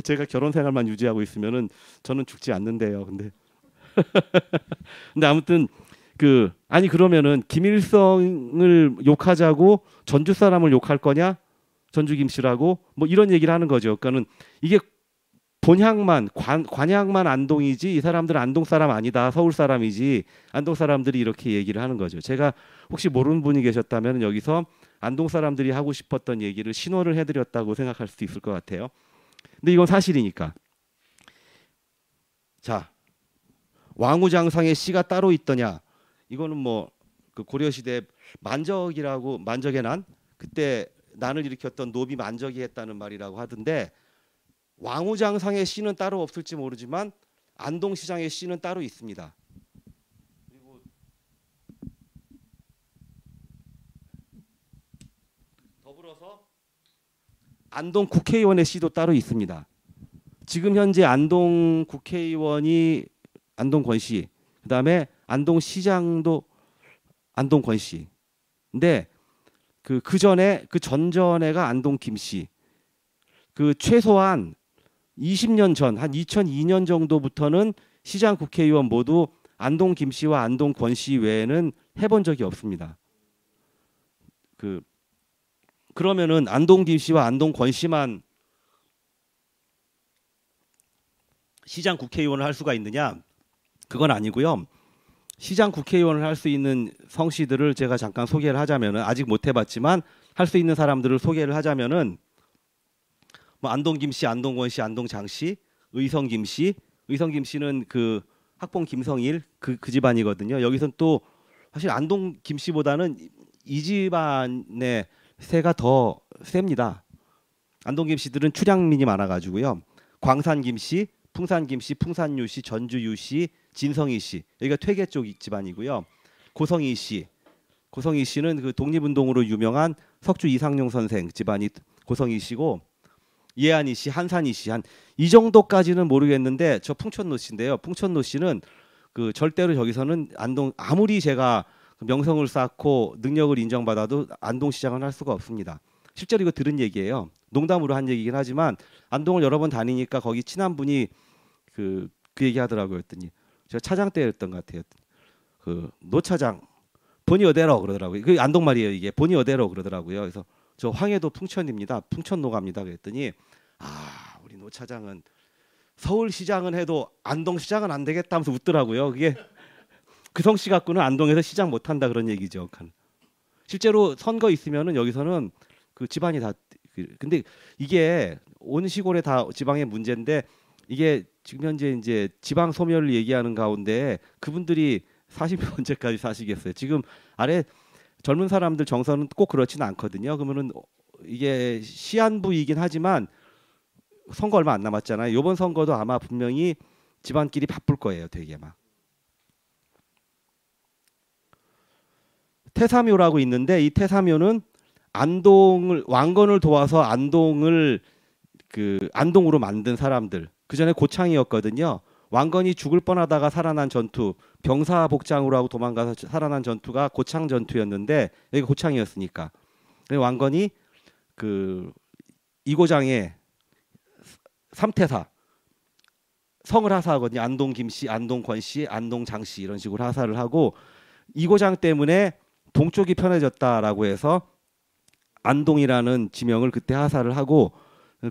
제가 결혼 생활만 유지하고 있으면은 저는 죽지 않는데요. 근데 아무튼 아니 그러면은 김일성을 욕하자고 전주 사람을 욕할 거냐? 전주 김씨라고 뭐 이런 얘기를 하는 거죠. 그러니까는 이게 본향만 관향만 안동이지 이 사람들은 안동 사람 아니다, 서울 사람이지, 안동 사람들이 이렇게 얘기를 하는 거죠. 제가 혹시 모르는 분이 계셨다면 여기서 안동 사람들이 하고 싶었던 얘기를 신호를 해드렸다고 생각할 수도 있을 것 같아요. 근데 이건 사실이니까. 자, 왕우장상에 씨가 따로 있더냐? 이거는 뭐 그 고려시대 만적의 난, 그때 난을 일으켰던 노비 만적이 했다는 말이라고 하던데, 왕우장상의 씨는 따로 없을지 모르지만 안동시장의 씨는 따로 있습니다. 그리고 더불어서 안동 국회의원의 씨도 따로 있습니다. 지금 현재 안동 국회의원이 안동권 씨, 그다음에 안동시장도 안동권 씨. 근데 그 전에 그 전전에가 안동 김 씨. 그 최소한 20년 전, 한 2002년 정도부터는 시장 국회의원 모두 안동 김 씨와 안동 권 씨 외에는 해본 적이 없습니다. 그러면은 안동 김 씨와 안동 권 씨만 시장 국회의원을 할 수가 있느냐? 그건 아니고요. 시장 국회의원을 할 수 있는 성씨들을 제가 잠깐 소개를 하자면은, 아직 못 해봤지만 할 수 있는 사람들을 소개를 하자면은, 뭐 안동 김 씨, 안동 권 씨, 안동 장 씨, 의성 김 씨, 의성 김 씨는 그 학봉 김성일 그 집안이거든요. 여기선 또 사실 안동 김 씨보다는 이 집안의 세가 더 셉니다. 안동 김 씨들은 출향민이 많아가지고요. 광산 김 씨, 풍산 김 씨, 풍산유 씨, 전주유 씨, 진성희 씨, 여기가 퇴계 쪽 집안이고요. 고성희 씨는 그 독립운동으로 유명한 석주 이상용 선생 집안이 고성희 씨고, 예안이 씨, 한산희 씨, 한 이 정도까지는 모르겠는데 저 풍천노 씨인데요. 풍천노 씨는 그 절대로 저기서는 안동, 아무리 제가 명성을 쌓고 능력을 인정받아도 안동시장은 할 수가 없습니다. 실제로 이거 들은 얘기예요. 농담으로 한 얘기긴 하지만 안동을 여러 번 다니니까 거기 친한 분이 그 얘기 하더라고요. 했더니 제가 차장 때였던 것 같아요. 그 노 차장 본이 어대로 그러더라고요. 그 안동 말이에요. 이게 본이 어대로 그러더라고요. 그래서 저 황해도 풍천입니다. 풍천노갑니다. 그랬더니 우리 노 차장은 서울시장은 해도 안동시장은 안 되겠다 하면서 웃더라고요. 그게 그 성씨 갖고는 안동에서 시장 못한다 그런 얘기죠. 실제로 선거 있으면은 여기서는 그 집안이 다, 근데 이게 온 시골에 다 지방의 문제인데, 이게 지금 현재 이제 지방 소멸을 얘기하는 가운데 그분들이 사시면 언제까지 사시겠어요? 지금 아래 젊은 사람들 정서는 꼭 그렇지는 않거든요. 그러면은 이게 시한부이긴 하지만 선거 얼마 안 남았잖아요. 이번 선거도 아마 분명히 집안끼리 바쁠 거예요. 되게 막. 태사묘라고 있는데, 이 태사묘는 안동을, 왕건을 도와서 안동을 안동으로 만든 사람들. 그 전에 고창이었거든요. 왕건이 죽을 뻔하다가 살아난 전투, 병사복장으로 하고 도망가서 살아난 전투가 고창 전투였는데, 여기 고창이었으니까 왕건이 이고장에 삼태사 성을 하사하거든요. 안동 김씨, 안동 권씨, 안동 장씨 이런 식으로 하사를 하고, 이고장 때문에 동쪽이 편해졌다라고 해서 안동이라는 지명을 그때 하사를 하고,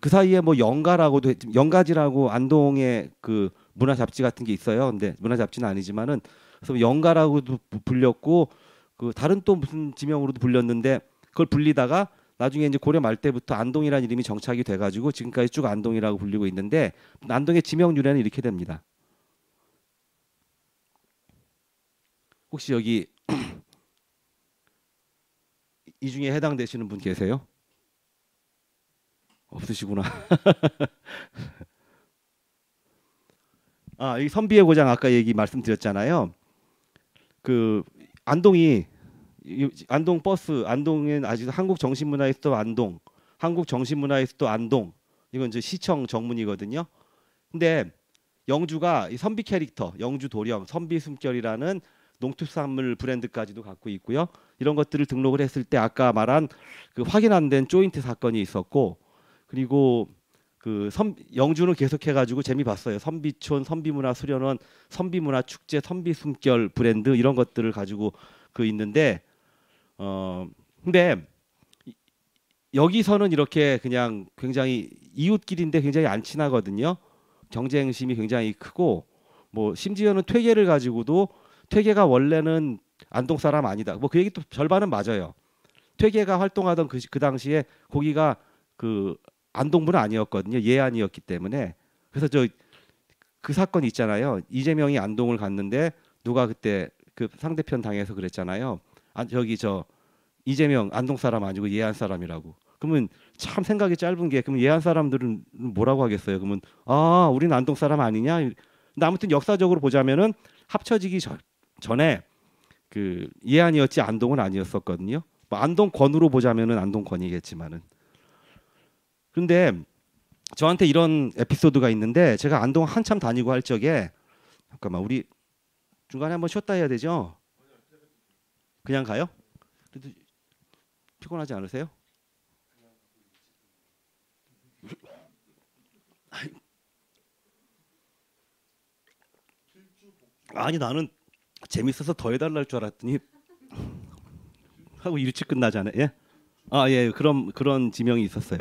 그 사이에 뭐 영가라고도 영가지라고 안동에 그 문화 잡지 같은 게 있어요. 근데 문화 잡지는 아니지만은 그래서 영가라고도 불렸고, 그 다른 또 무슨 지명으로도 불렸는데, 그걸 불리다가 나중에 이제 고려 말 때부터 안동이라는 이름이 정착이 돼가지고 지금까지 쭉 안동이라고 불리고 있는데, 안동의 지명 유래는 이렇게 됩니다. 혹시 여기 이 중에 해당되시는 분 계세요? 없으시구나. 이 선비의 고장 아까 얘기 말씀드렸잖아요. 그 안동이 안동 버스, 안동엔 아직 한국정신문화회도 안동, 한국정신문화회도 안동, 이건 이제 시청 정문이거든요. 근데 영주가 이 선비 캐릭터, 영주 도령, 선비 숨결이라는 농특산물 브랜드까지도 갖고 있고요. 이런 것들을 등록을 했을 때 아까 말한 그 확인 안 된 조인트 사건이 있었고, 그리고 영주는 계속해가지고 재미 봤어요. 선비촌, 선비문화 수련원, 선비문화 축제, 선비숨결 브랜드 이런 것들을 가지고 있는데, 근데 여기서는 이렇게 그냥 굉장히 이웃끼리인데 굉장히 안 친하거든요. 경쟁심이 굉장히 크고 뭐 심지어는 퇴계를 가지고도 퇴계가 원래는 안동 사람 아니다. 뭐 그 얘기 또 절반은 맞아요. 퇴계가 활동하던 그 당시에 거기가 그 안동부는 아니었거든요. 예안이었기 때문에. 그래서 저 그 사건 있잖아요. 이재명이 안동을 갔는데 누가 그때 그 상대편 당해서 그랬잖아요. 아, 저기 저 이재명 안동 사람 아니고 예안 사람이라고. 그러면 참 생각이 짧은 게 그러면 예안 사람들은 뭐라고 하겠어요? 그러면 아, 우리는 안동 사람 아니냐? 근데 아무튼 역사적으로 보자면은 합쳐지기 전에 그 예안이었지 안동은 아니었었거든요. 뭐 안동권으로 보자면은 안동권이겠지만은. 근데 저한테 이런 에피소드가 있는데 제가 안동 한참 다니고 할 적에 잠깐만 우리 중간에 한번 쉬었다 해야 되죠? 그냥 가요? 그래도 피곤하지 않으세요? 아니 나는 재밌어서 더 해달라 할 줄 알았더니 하고 일찍 끝나잖아요. 예? 아 예, 그런 지명이 있었어요.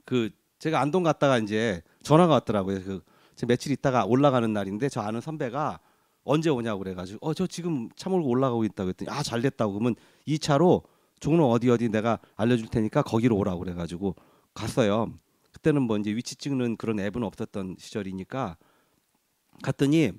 그 제가 안동 갔다가 이제 전화가 왔더라고요. 그 제가 며칠 있다가 올라가는 날인데 저 아는 선배가 언제 오냐고 그래가지고 저 지금 차 몰고 올라가고 있다고 했더니 아 잘 됐다고 그러면 2차로 종로 어디 내가 알려줄 테니까 거기로 오라고 그래가지고 갔어요. 그때는 뭐 이제 위치 찍는 그런 앱은 없었던 시절이니까 갔더니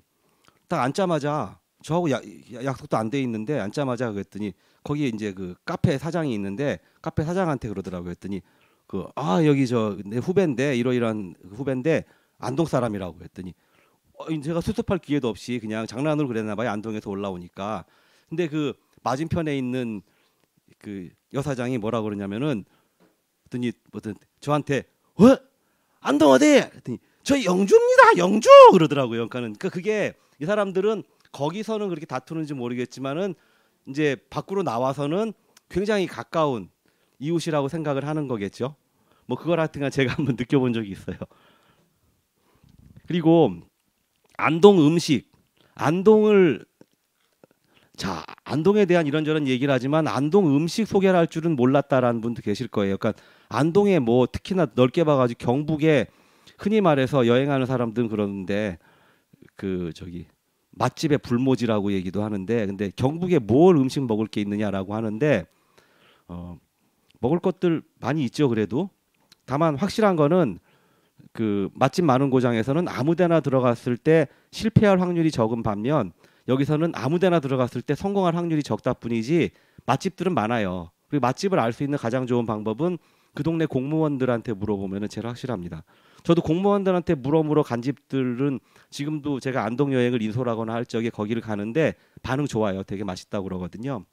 딱 앉자마자 저하고 약속도 안 돼 있는데 앉자마자 그랬더니 거기에 이제 그 카페 사장이 있는데 카페 사장한테 그러더라고요. 했더니 그 아 여기 저 내 후배인데 이러이러한 후배인데 안동 사람이라고 했더니 제가 수습할 기회도 없이 그냥 장난으로 그랬나 봐요. 안동에서 올라오니까. 근데 그 맞은편에 있는 그 여사장이 뭐라 그러냐면은 했더니 뭐든 저한테 안동 어디? 했더니 저 영주입니다. 영주 그러더라고요. 그러니까 그게 이 사람들은 거기서는 그렇게 다투는지 모르겠지만은 이제 밖으로 나와서는 굉장히 가까운 이웃이라고 생각을 하는 거겠죠. 뭐 그걸 하여튼간 제가 한번 느껴본 적이 있어요. 그리고 안동 음식, 안동을 자 안동에 대한 이런저런 얘기를 하지만 안동 음식 소개를 할 줄은 몰랐다라는 분도 계실 거예요. 그러니까 안동에 뭐 특히나 넓게 봐가지고 경북에 흔히 말해서 여행하는 사람들은 그러는데 그 저기 맛집의 불모지라고 얘기도 하는데 근데 경북에 뭘 음식 먹을 게 있느냐라고 하는데 먹을 것들 많이 있죠. 그래도 다만 확실한 거는 그 맛집 많은 고장에서는 아무데나 들어갔을 때 실패할 확률이 적은 반면 여기서는 아무데나 들어갔을 때 성공할 확률이 적다 뿐이지 맛집들은 많아요. 그리고 맛집을 알 수 있는 가장 좋은 방법은 그 동네 공무원들한테 물어보면 제일 확실합니다. 저도 공무원들한테 물어 간 집들은 지금도 제가 안동 여행을 인솔하거나 할 적에 거기를 가는데 반응 좋아요. 되게 맛있다고 그러거든요.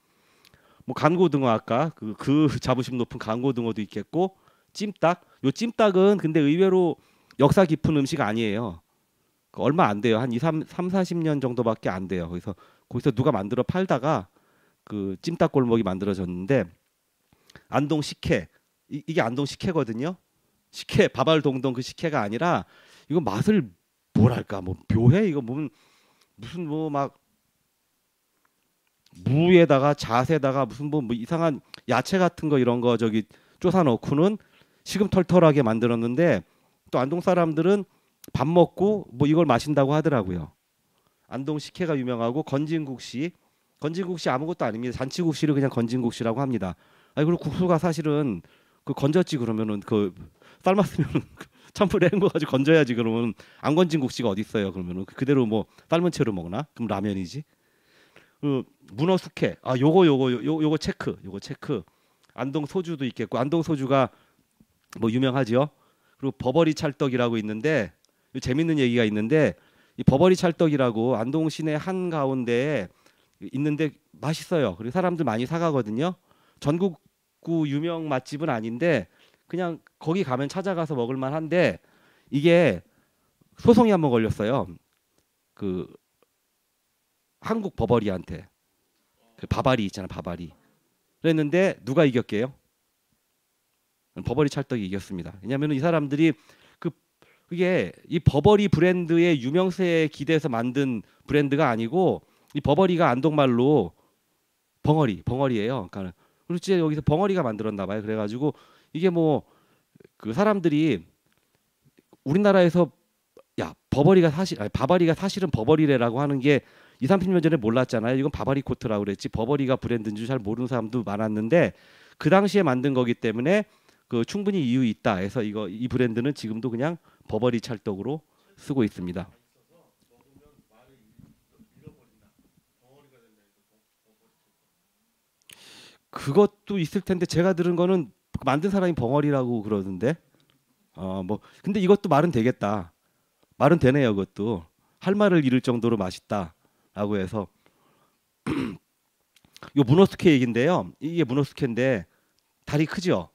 뭐 간고등어 아까 그 자부심 높은 간고등어도 있겠고 찜닭. 요 찜닭은 근데 의외로 역사 깊은 음식 아니에요. 얼마 안 돼요. 한 40년 정도밖에 안 돼요. 거기서 누가 만들어 팔다가 그 찜닭 골목이 만들어졌는데 안동 식혜 이게 안동 식혜거든요. 식혜 바발동동 그 식혜가 아니라 이거 맛을 뭐랄까 뭐 묘해 이거 무슨 뭐 막 무에다가 잣에다가 무슨 뭐 이상한 야채 같은 거 이런 거 저기 쪼사 넣고는 시금털털하게 만들었는데 또 안동 사람들은 밥 먹고 뭐 이걸 마신다고 하더라고요. 안동 식혜가 유명하고 건진국시 아무것도 아닙니다. 잔치국시를 그냥 건진국시라고 합니다. 아니 그리고 국수가 사실은 그 건졌지 그러면은 그 삶았으면 찬물에 헹궈가지고 건져야지 그러면 안 건진 국시가 어디 있어요 그러면은 그대로 뭐 삶은 채로 먹나? 그럼 라면이지. 그 문어 숙회 요거 체크 안동 소주도 있겠고 안동 소주가 뭐 유명하죠. 그리고 버버리 찰떡이라고 있는데 재밌는 얘기가 있는데 이 버버리 찰떡이라고 안동 시내 한 가운데에 있는데 맛있어요. 그리고 사람들 많이 사가거든요. 전국구 유명 맛집은 아닌데 그냥 거기 가면 찾아가서 먹을 만한데 이게 소송이 한번 걸렸어요. 그 한국 버버리한테 그 바바리 있잖아 바바리. 그랬는데 누가 이겼게요? 버버리 찰떡이 이겼습니다. 왜냐하면 이 사람들이 그게 이 버버리 브랜드의 유명세에 기대서 만든 브랜드가 아니고 이 버버리가 안동말로 벙어리예요. 그러니까 그렇지 여기서 벙어리가 만들었나 봐요. 그래가지고 이게 뭐 그 사람들이 우리나라에서 야 버버리가 사실 아니, 바바리가 사실은 버버리래라고 하는 게 2, 30년 전에 몰랐잖아요. 이건 바바리 코트라고 그랬지 버버리가 브랜드인 줄 잘 모르는 사람도 많았는데 그 당시에 만든 거기 때문에 그 충분히 이유 있다 해서 이 브랜드는 지금도 그냥 버버리 찰떡으로 쓰고 있습니다. 그것도 있을 텐데 제가 들은 거는 만든 사람이 벙어리라고 그러던데. 뭐 근데 이것도 말은 되겠다. 말은 되네요. 그것도 할 말을 잃을 정도로 맛있다라고 해서 요 문어스케 얘긴데요. 이게 문어스케인데 다리 크죠.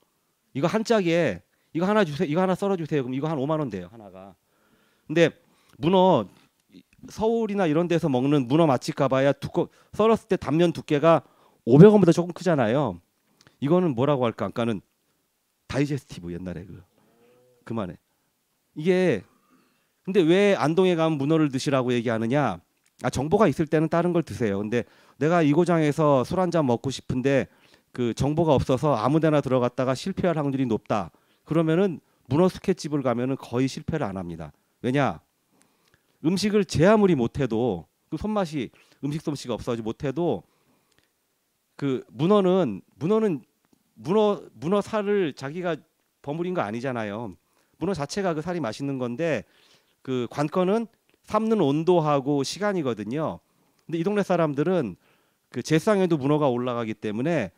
이거 한 짝에 이거 하나 주세요. 이거 하나 썰어 주세요. 그럼 이거 한 5만 원 돼요 하나가. 근데 문어 서울이나 이런 데서 먹는 문어 맛집 가봐야 썰었을 때 단면 두께가 500원보다 조금 크잖아요. 이거는 뭐라고 할까? 아까는 다이제스티브 옛날에 그만해. 이게 근데 왜 안동에 가면 문어를 드시라고 얘기하느냐? 정보가 있을 때는 다른 걸 드세요. 근데 내가 이 고장에서 술 한잔 먹고 싶은데 그 정보가 없어서 아무데나 들어갔다가 실패할 확률이 높다. 그러면은 문어 스케집을 가면은 거의 실패를 안 합니다. 왜냐? 음식을 제 아무리 못해도 그 손맛이 음식 솜씨가 없어가지고 못해도 그 문어 살을 자기가 버무린 거 아니잖아요. 문어 자체가 그 살이 맛있는 건데 그 관건은 삶는 온도하고 시간이거든요. 근데 이 동네 사람들은 그 제상에도 문어가 올라가기 때문에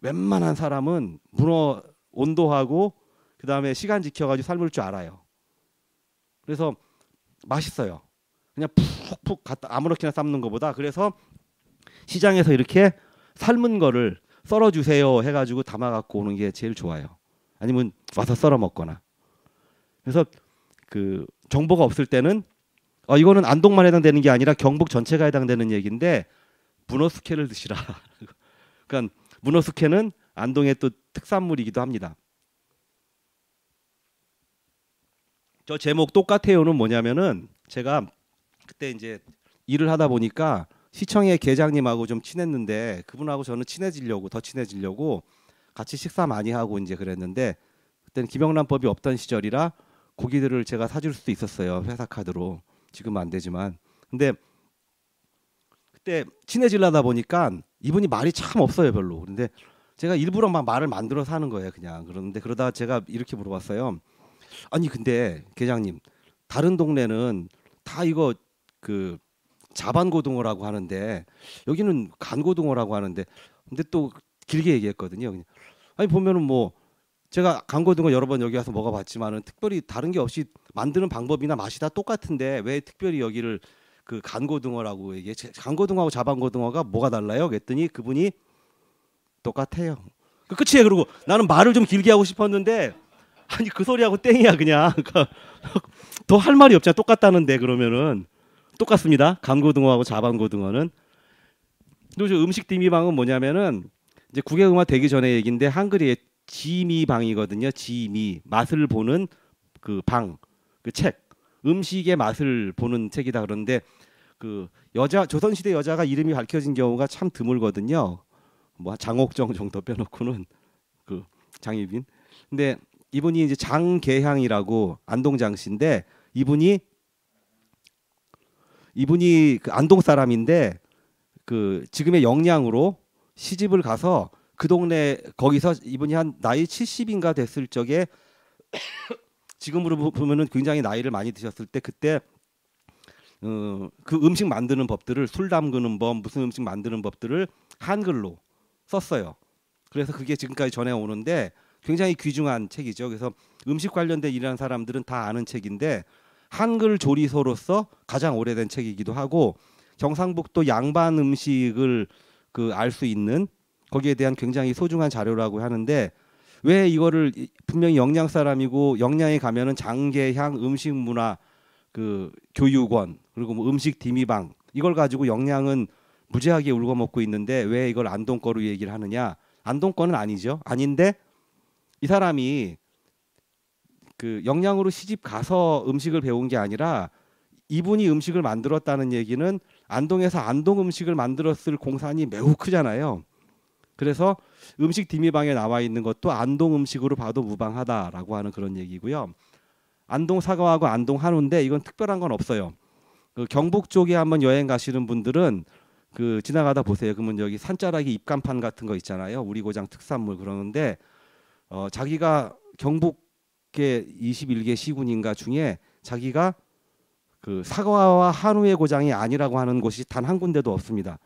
웬만한 사람은 문어 온도하고 그다음에 시간 지켜가지고 삶을 줄 알아요. 그래서 맛있어요. 그냥 푹푹 갖다 아무렇게나 삶는 것보다. 그래서 시장에서 이렇게 삶은 거를 썰어 주세요 해가지고 담아 갖고 오는 게 제일 좋아요. 아니면 와서 썰어 먹거나. 그래서 그 정보가 없을 때는 이거는 안동만 해당되는 게 아니라 경북 전체가 해당되는 얘기인데 문어 숙회를 드시라. 그러니까 문어 숙회는 안동의 또 특산물이기도 합니다. 저 제목 똑같아요는 뭐냐면은 제가 그때 이제 일을 하다 보니까 시청의 계장님하고 좀 친했는데 그분하고 저는 더 친해지려고 같이 식사 많이 하고 이제 그랬는데 그때는 김영란법이 없던 시절이라 고기들을 제가 사줄 수도 있었어요. 회사 카드로. 지금은 안 되지만. 근데 그때 친해지려다 보니까 이분이 말이 참 없어요, 별로. 근데 제가 일부러 막 말을 만들어서 하는 거예요, 그냥. 그런데 그러다 제가 이렇게 물어봤어요. 아니 근데 계장님 다른 동네는 다 이거 그 자반고등어라고 하는데 여기는 간고등어라고 하는데 근데 또 길게 얘기했거든요. 그냥. 아니 보면은 뭐 제가 간고등어 여러 번 여기 와서 먹어봤지만은 특별히 다른 게 없이 만드는 방법이나 맛이 다 똑같은데 왜 특별히 여기를 그 간고등어라고 얘기해? 간고등어하고 자반고등어가 뭐가 달라요? 그랬더니 그분이 똑같아요. 그 끝이에요. 그리고 나는 말을 좀 길게 하고 싶었는데 아니 그 소리하고 땡이야 그냥. 더 할 말이 없잖아. 똑같다는데 그러면은 똑같습니다. 간고등어하고 자반고등어는. 그리고 저 음식 디미방은 뭐냐면은 이제 국외음화 되기 전에 얘기인데 한글이 지미방이거든요. 지미 맛을 보는 그 방, 그 책, 음식의 맛을 보는 책이다. 그런데 그 조선시대 여자가 이름이 밝혀진 경우가 참 드물거든요. 뭐 장옥정 정도 빼놓고는 그 장희빈. 근데 이분이 이제 장계향이라고 안동 장씨인데 이분이 그 안동 사람인데 그 지금의 영양으로 시집을 가서 그 동네 거기서 이분이 한 나이 70인가 됐을 적에 지금으로 보면은 굉장히 나이를 많이 드셨을 때 그때 그 음식 만드는 법들을 술 담그는 법 무슨 음식 만드는 법들을 한글로 썼어요. 그래서 그게 지금까지 전해 오는데 굉장히 귀중한 책이죠. 그래서 음식 관련된 일하는 사람들은 다 아는 책인데 한글 조리소로서 가장 오래된 책이기도 하고 경상북도 양반 음식을 그 알 수 있는 거기에 대한 굉장히 소중한 자료라고 하는데 왜 이거를 분명히 영양 사람이고 영양에 가면은 장계향 음식문화 그 교육원 그리고 뭐 음식 디미방 이걸 가지고 영양은 무지하게 울고먹고 있는데 왜 이걸 안동 거로 얘기를 하느냐? 안동 거는 아니죠. 아닌데 이 사람이 그 영양으로 시집 가서 음식을 배운 게 아니라 이분이 음식을 만들었다는 얘기는 안동에서 안동 음식을 만들었을 공산이 매우 크잖아요. 그래서 음식 디미방에 나와 있는 것도 안동 음식으로 봐도 무방하다라고 하는 그런 얘기고요. 안동 사과하고 안동 한우인데 이건 특별한 건 없어요. 그 경북 쪽에 한번 여행 가시는 분들은 그 지나가다 보세요. 그러면 여기 산자락이 입간판 같은 거 있잖아요. 우리 고장 특산물 그러는데 자기가 경북의 21개 시군인가 중에 자기가 그 사과와 한우의 고장이 아니라고 하는 곳이 단 한 군데도 없습니다.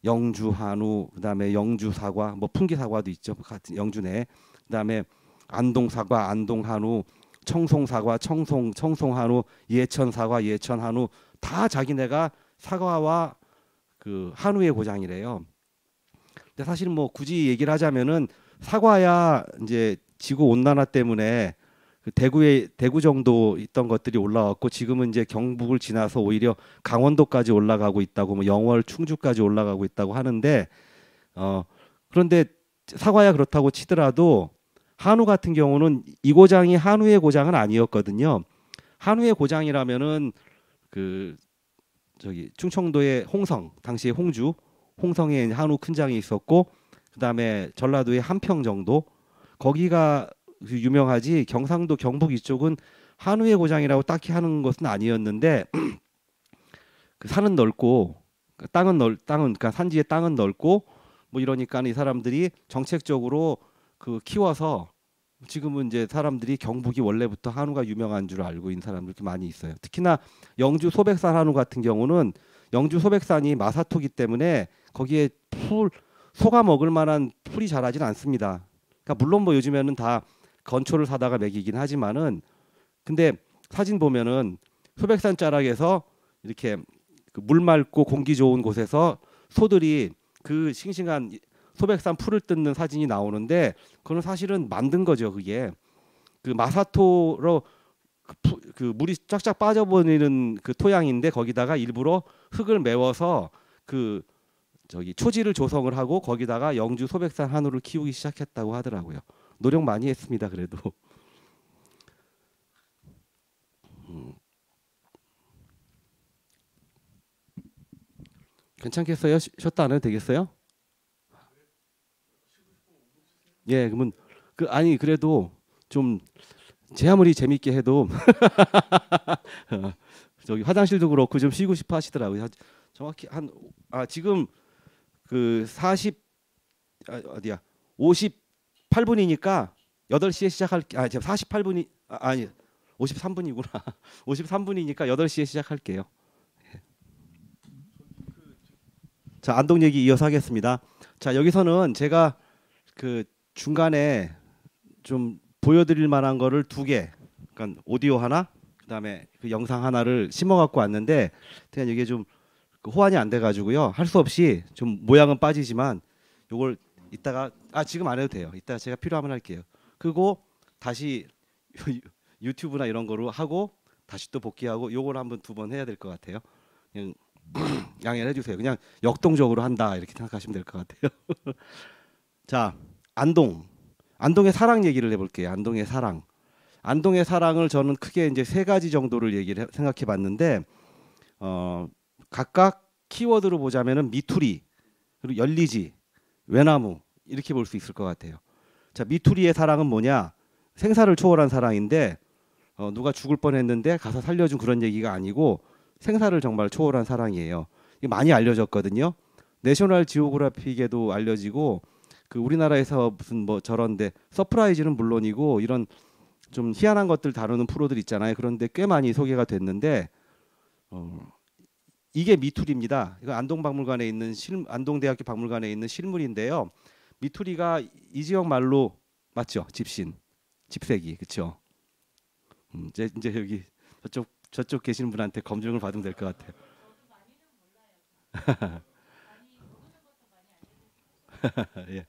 영주 한우, 그다음에 영주 사과, 뭐 풍기 사과도 있죠. 같은 영주 내. 그다음에 안동 사과, 안동 한우, 청송 사과, 청송 한우, 예천 사과, 예천 한우 다 자기네가 사과와 그 한우의 고장이래요. 근데 사실 뭐 굳이 얘기를 하자면은 사과야 이제 지구 온난화 때문에 그 대구 정도 있던 것들이 올라왔고 지금은 이제 경북을 지나서 오히려 강원도까지 올라가고 있다고 뭐 영월 충주까지 올라가고 있다고 하는데 그런데 사과야 그렇다고 치더라도 한우 같은 경우는 이 고장이 한우의 고장은 아니었거든요. 한우의 고장이라면은 그 저기 충청도의 홍성 당시에 홍성에 한우 큰 장이 있었고 그다음에 전라도의 한평 정도 거기가 유명하지 경상도 경북 이쪽은 한우의 고장이라고 딱히 하는 것은 아니었는데 그 산은 넓고 땅은 그러니까 산지의 땅은 넓고 뭐 이러니까 이 사람들이 정책적으로 그 키워서 지금은 이제 사람들이 경북이 원래부터 한우가 유명한 줄 알고 있는 사람들도 많이 있어요. 특히나 영주 소백산 한우 같은 경우는 영주 소백산이 마사토기 때문에 거기에 소가 먹을 만한 풀이 자라진 않습니다. 그러니까 물론 뭐 요즘에는 다 건초를 사다가 먹이긴 하지만은 근데 사진 보면은 소백산 자락에서 이렇게 그 물 맑고 공기 좋은 곳에서 소들이 그 싱싱한 소백산 풀을 뜯는 사진이 나오는데 그건 사실은 만든 거죠. 그게 그 마사토로 그 물이 쫙쫙 빠져버리는 그 토양인데 거기다가 일부러 흙을 메워서 그 저기 초지를 조성을 하고 거기다가 영주 소백산 한우를 키우기 시작했다고 하더라고요. 노력 많이 했습니다. 그래도 괜찮겠어요? 쉬었다 안 해도 되겠어요? 예, 그러면 그 아니 그래도 좀 제 아무리 재밌게 해도 저기 화장실도 그렇고 좀 쉬고 싶어 하시더라고요. 정확히 지금 그 40 어디야 58분이니까 8시에 시작할게. 지금 48분이 아니 53분이구나. 53분이니까 8시에 시작할게요. 자, 안동 얘기 이어서 하겠습니다. 자, 여기서는 제가 그 중간에 좀 보여드릴 만한 거를 2개, 그러니까 오디오 하나, 그다음에 그 영상 하나를 심어 갖고 왔는데, 그냥 이게 좀 호환이 안 돼가지고요. 할 수 없이 좀 모양은 빠지지만, 요걸 이따가 지금 안 해도 돼요. 이따 제가 필요하면 할게요. 그리고 다시 유튜브나 이런 거로 하고 다시 또 복귀하고 요걸 한번 2번 해야 될 것 같아요. 그냥 양해를 해주세요. 그냥 역동적으로 한다 이렇게 생각하시면 될 것 같아요. 자, 안동의 사랑 얘기를 해볼게요. 안동의 사랑을 저는 크게 이제 3가지 정도를 생각해봤는데 각각 키워드로 보자면은 미투리 그리고 열리지 외나무 이렇게 볼 수 있을 것 같아요. 자, 미투리의 사랑은 뭐냐? 생사를 초월한 사랑인데 누가 죽을 뻔했는데 가서 살려준 그런 얘기가 아니고 생사를 정말 초월한 사랑이에요. 이게 많이 알려졌거든요. 내셔널 지오그래픽에도 알려지고 그 우리나라에서 무슨 뭐 저런데 서프라이즈는 물론이고 이런 좀 희한한 것들 다루는 프로들 있잖아요. 그런데 꽤 많이 소개가 됐는데 이게 미투리입니다. 이거 안동박물관에 있는 안동대학교 박물관에 있는 실물인데요. 미투리가 이 지역 말로 맞죠? 집세기 그렇죠? 이제 여기 저쪽 계시는 분한테 검증을 받으면 될 것 같아요. 예.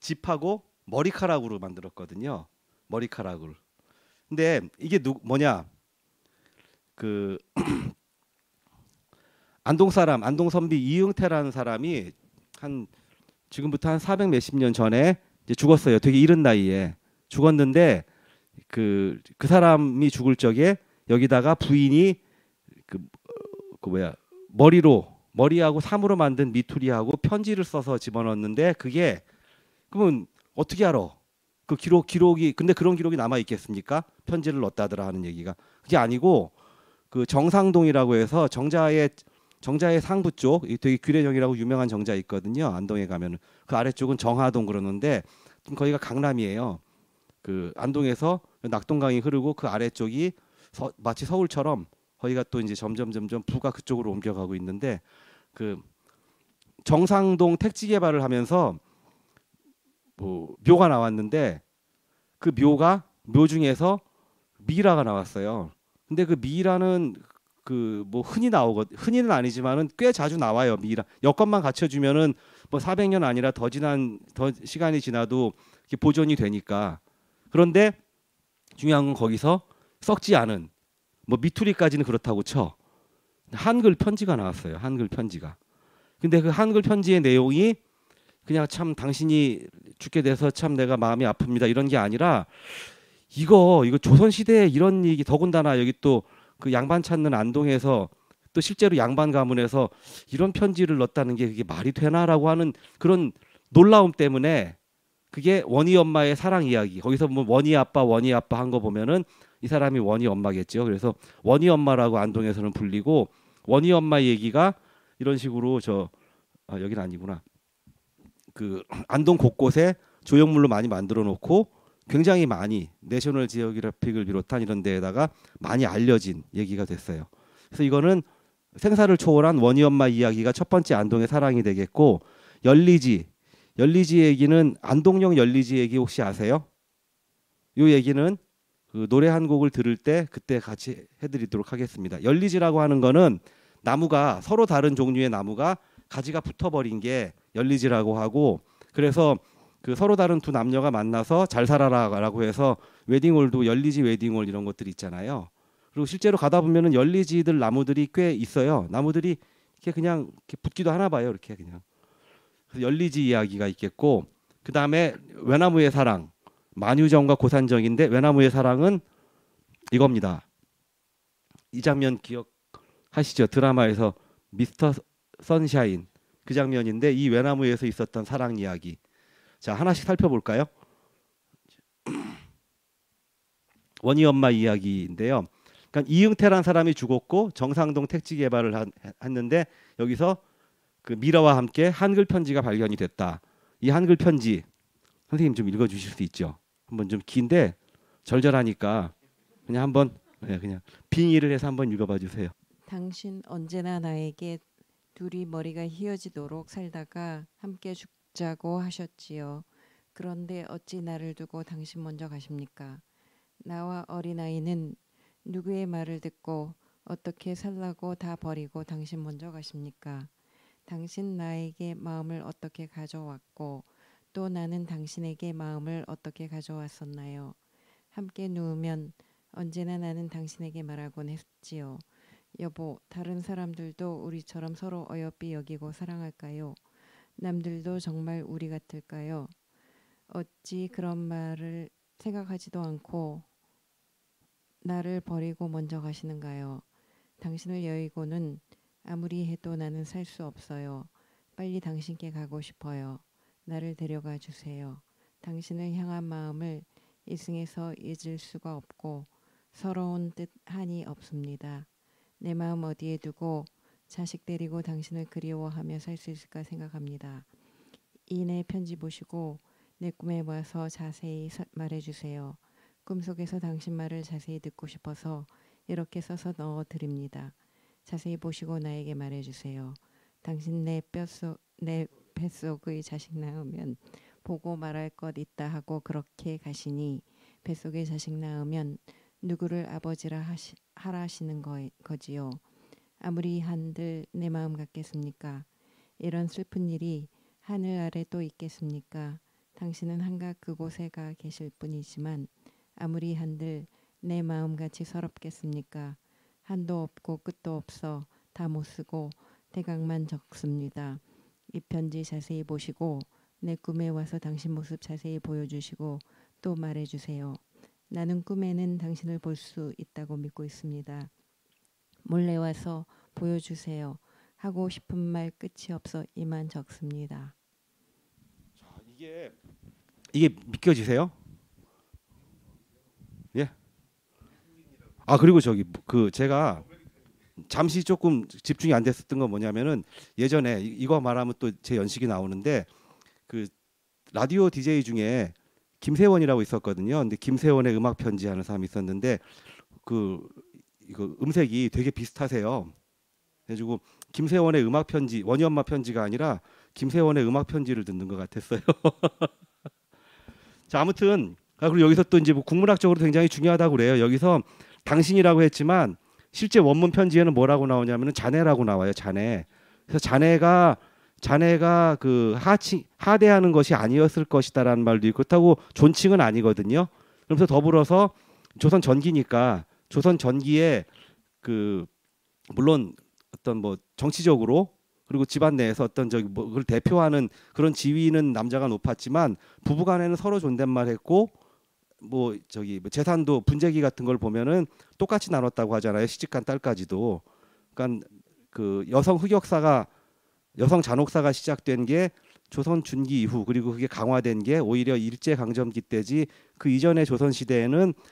집하고 머리카락으로 만들었거든요. 머리카락을. 근데 이게 뭐냐? 그 안동 사람, 안동 선비 이응태라는 사람이 지금부터 한 400 몇십 년 전에 이제 죽었어요. 되게 이른 나이에 죽었는데 그 사람이 죽을 적에 여기다가 부인이 머리하고 삼으로 만든 미투리하고 편지를 써서 집어넣었는데 그게 그러면 어떻게 알아? 그 기록이 근데 그런 기록이 남아 있겠습니까? 편지를 넣었다더라 하는 얘기가 그게 아니고 그 정상동이라고 해서 정자의 상부 쪽 되게 규례정이라고 유명한 정자 있거든요. 안동에 가면은 그 아래쪽은 정하동 그러는데 좀 거기가 강남이에요. 그 안동에서 낙동강이 흐르고 그 아래쪽이 마치 서울처럼 거기가 또 이제 점점 부가 그쪽으로 옮겨가고 있는데 그 정상동 택지 개발을 하면서 뭐 묘가 나왔는데 그 묘 중에서 미라가 나왔어요. 근데 그 미라는 그 뭐 흔히는 아니지만은 꽤 자주 나와요. 미라 여건만 갖춰주면은 뭐 400년 아니라 더 시간이 지나도 이렇게 보존이 되니까. 그런데 중요한 건 거기서 썩지 않은 뭐 미투리까지는 그렇다고 쳐 한글 편지가 나왔어요. 한글 편지가. 근데 그 한글 편지의 내용이 그냥 참 당신이 죽게 돼서 참 내가 마음이 아픕니다 이런 게 아니라 이거 조선 시대에 이런 얘기 더군다나 여기 또 그 양반 찾는 안동에서 또 실제로 양반 가문에서 이런 편지를 넣었다는 게 그게 말이 되나라고 하는 그런 놀라움 때문에 그게 원희 엄마의 사랑 이야기. 거기서 뭐 원희 아빠 한 거 보면은 이 사람이 원희 엄마겠죠. 그래서 원희 엄마라고 안동에서는 불리고 원희 엄마 얘기가 이런 식으로 여기는 아니구나. 그 안동 곳곳에 조형물로 많이 만들어 놓고 굉장히 많이 내셔널 지오그래픽을 비롯한 이런 데에다가 많이 알려진 얘기가 됐어요. 그래서 이거는 생사를 초월한 원희 엄마 이야기가 첫 번째 안동의 사랑이 되겠고 열리지 얘기는 안동역 열리지 얘기 혹시 아세요? 이 얘기는 그 노래 한 곡을 들을 때 그때 같이 해드리도록 하겠습니다. 열리지라고 하는 거는 나무가 서로 다른 종류의 나무가 가지가 붙어버린 게 열리지라고 하고 그래서 그 서로 다른 두 남녀가 만나서 잘 살아라라고 해서 웨딩홀도 열리지 웨딩홀 이런 것들이 있잖아요. 그리고 실제로 가다 보면은 열리지들 나무들이 꽤 있어요. 나무들이 이렇게 그냥 이렇게 붙기도 하나 봐요. 이렇게 그냥. 그래서 열리지 이야기가 있겠고 그 다음에 외나무의 사랑 만유정과 고산정인데 외나무의 사랑은 이겁니다. 이 장면 기억하시죠? 드라마에서 미스터 선샤인 그 장면인데 이 외나무에서 있었던 사랑 이야기. 자 하나씩 살펴볼까요? 원희 엄마 이야기인데요. 그러니까 이응태란 사람이 죽었고 정상동 택지 개발을 했는데 여기서 그 미라와 함께 한글 편지가 발견이 됐다. 이 한글 편지 선생님 좀 읽어주실 수 있죠? 한번 좀 긴데 절절하니까 그냥 한번 그냥 빙의를 해서 한번 읽어봐 주세요. 당신 언제나 나에게 둘이 머리가 휘어지도록 살다가 함께 죽자고 하셨지요. 그런데 어찌 나를 두고 당신 먼저 가십니까? 나와 어린아이는 누구의 말을 듣고 어떻게 살라고 다 버리고 당신 먼저 가십니까? 당신 나에게 마음을 어떻게 가져왔고 또 나는 당신에게 마음을 어떻게 가져왔었나요? 함께 누우면 언제나 나는 당신에게 말하곤 했지요. 여보, 다른 사람들도 우리처럼 서로 어여삐 여기고 사랑할까요? 남들도 정말 우리 같을까요? 어찌 그런 말을 생각하지도 않고 나를 버리고 먼저 가시는가요? 당신을 여의고는 아무리 해도 나는 살 수 없어요. 빨리 당신께 가고 싶어요. 나를 데려가 주세요. 당신을 향한 마음을 이승에서 잊을 수가 없고 서러운 뜻 한이 없습니다. 내 마음 어디에 두고 자식 데리고 당신을 그리워하며 살 수 있을까 생각합니다. 이 내 편지 보시고 내 꿈에 와서 자세히 말해주세요. 꿈속에서 당신 말을 자세히 듣고 싶어서 이렇게 써서 넣어드립니다. 자세히 보시고 나에게 말해주세요. 당신 내 뱃속의 자식 낳으면 보고 말할 것 있다 하고 그렇게 가시니 뱃속의 자식 낳으면 누구를 아버지라 하라시는 거지요. 아무리 한들 내 마음 같겠습니까? 이런 슬픈 일이 하늘 아래 또 있겠습니까? 당신은 한갓 그곳에 가 계실 뿐이지만 아무리 한들 내 마음같이 서럽겠습니까? 한도 없고 끝도 없어 다 못쓰고 대강만 적습니다. 이 편지 자세히 보시고 내 꿈에 와서 당신 모습 자세히 보여주시고 또 말해주세요. 나는 꿈에는 당신을 볼 수 있다고 믿고 있습니다. 몰래 와서 보여주세요. 하고 싶은 말 끝이 없어 이만 적습니다. 자, 이게 믿겨지세요? 예. 아 그리고 저기 그 제가 잠시 조금 집중이 안 됐었던 건 뭐냐면은 예전에 이거 말하면 또 제 연식이 나오는데 그 라디오 DJ 중에 김세원이라고 있었거든요. 근데 김세원의 음악 편지 하는 사람이 있었는데 그 이거 음색이 되게 비슷하세요. 그래가지고 김세원의 음악 편지 원희 엄마 편지가 아니라 김세원의 음악 편지를 듣는 것 같았어요. 자 아무튼 그리고 여기서 또 이제 뭐 국문학적으로 굉장히 중요하다고 그래요. 여기서 당신이라고 했지만 실제 원문 편지에는 뭐라고 나오냐면은 자네라고 나와요. 자네. 그래서 자네가 그 하대하는 것이 아니었을 것이다라는 말도 있고 그렇다고 존칭은 아니거든요. 그러면서 더불어서 조선 전기니까 조선 전기에 그 물론 어떤 뭐 정치적으로 그리고 집안 내에서 어떤 저기 뭐 그걸 대표하는 그런 지위는 남자가 높았지만 부부간에는 서로 존댓말했고 뭐 저기 뭐 재산도 분재기 같은 걸 보면은 똑같이 나눴다고 하잖아요. 시집간 딸까지도. 그러니까 그 여성 잔혹사가 시작된 게 조선 중기 이후 그리고 그게 강화된 게 오히려 일제 강점기 때지 그 이전의 조선 시대에는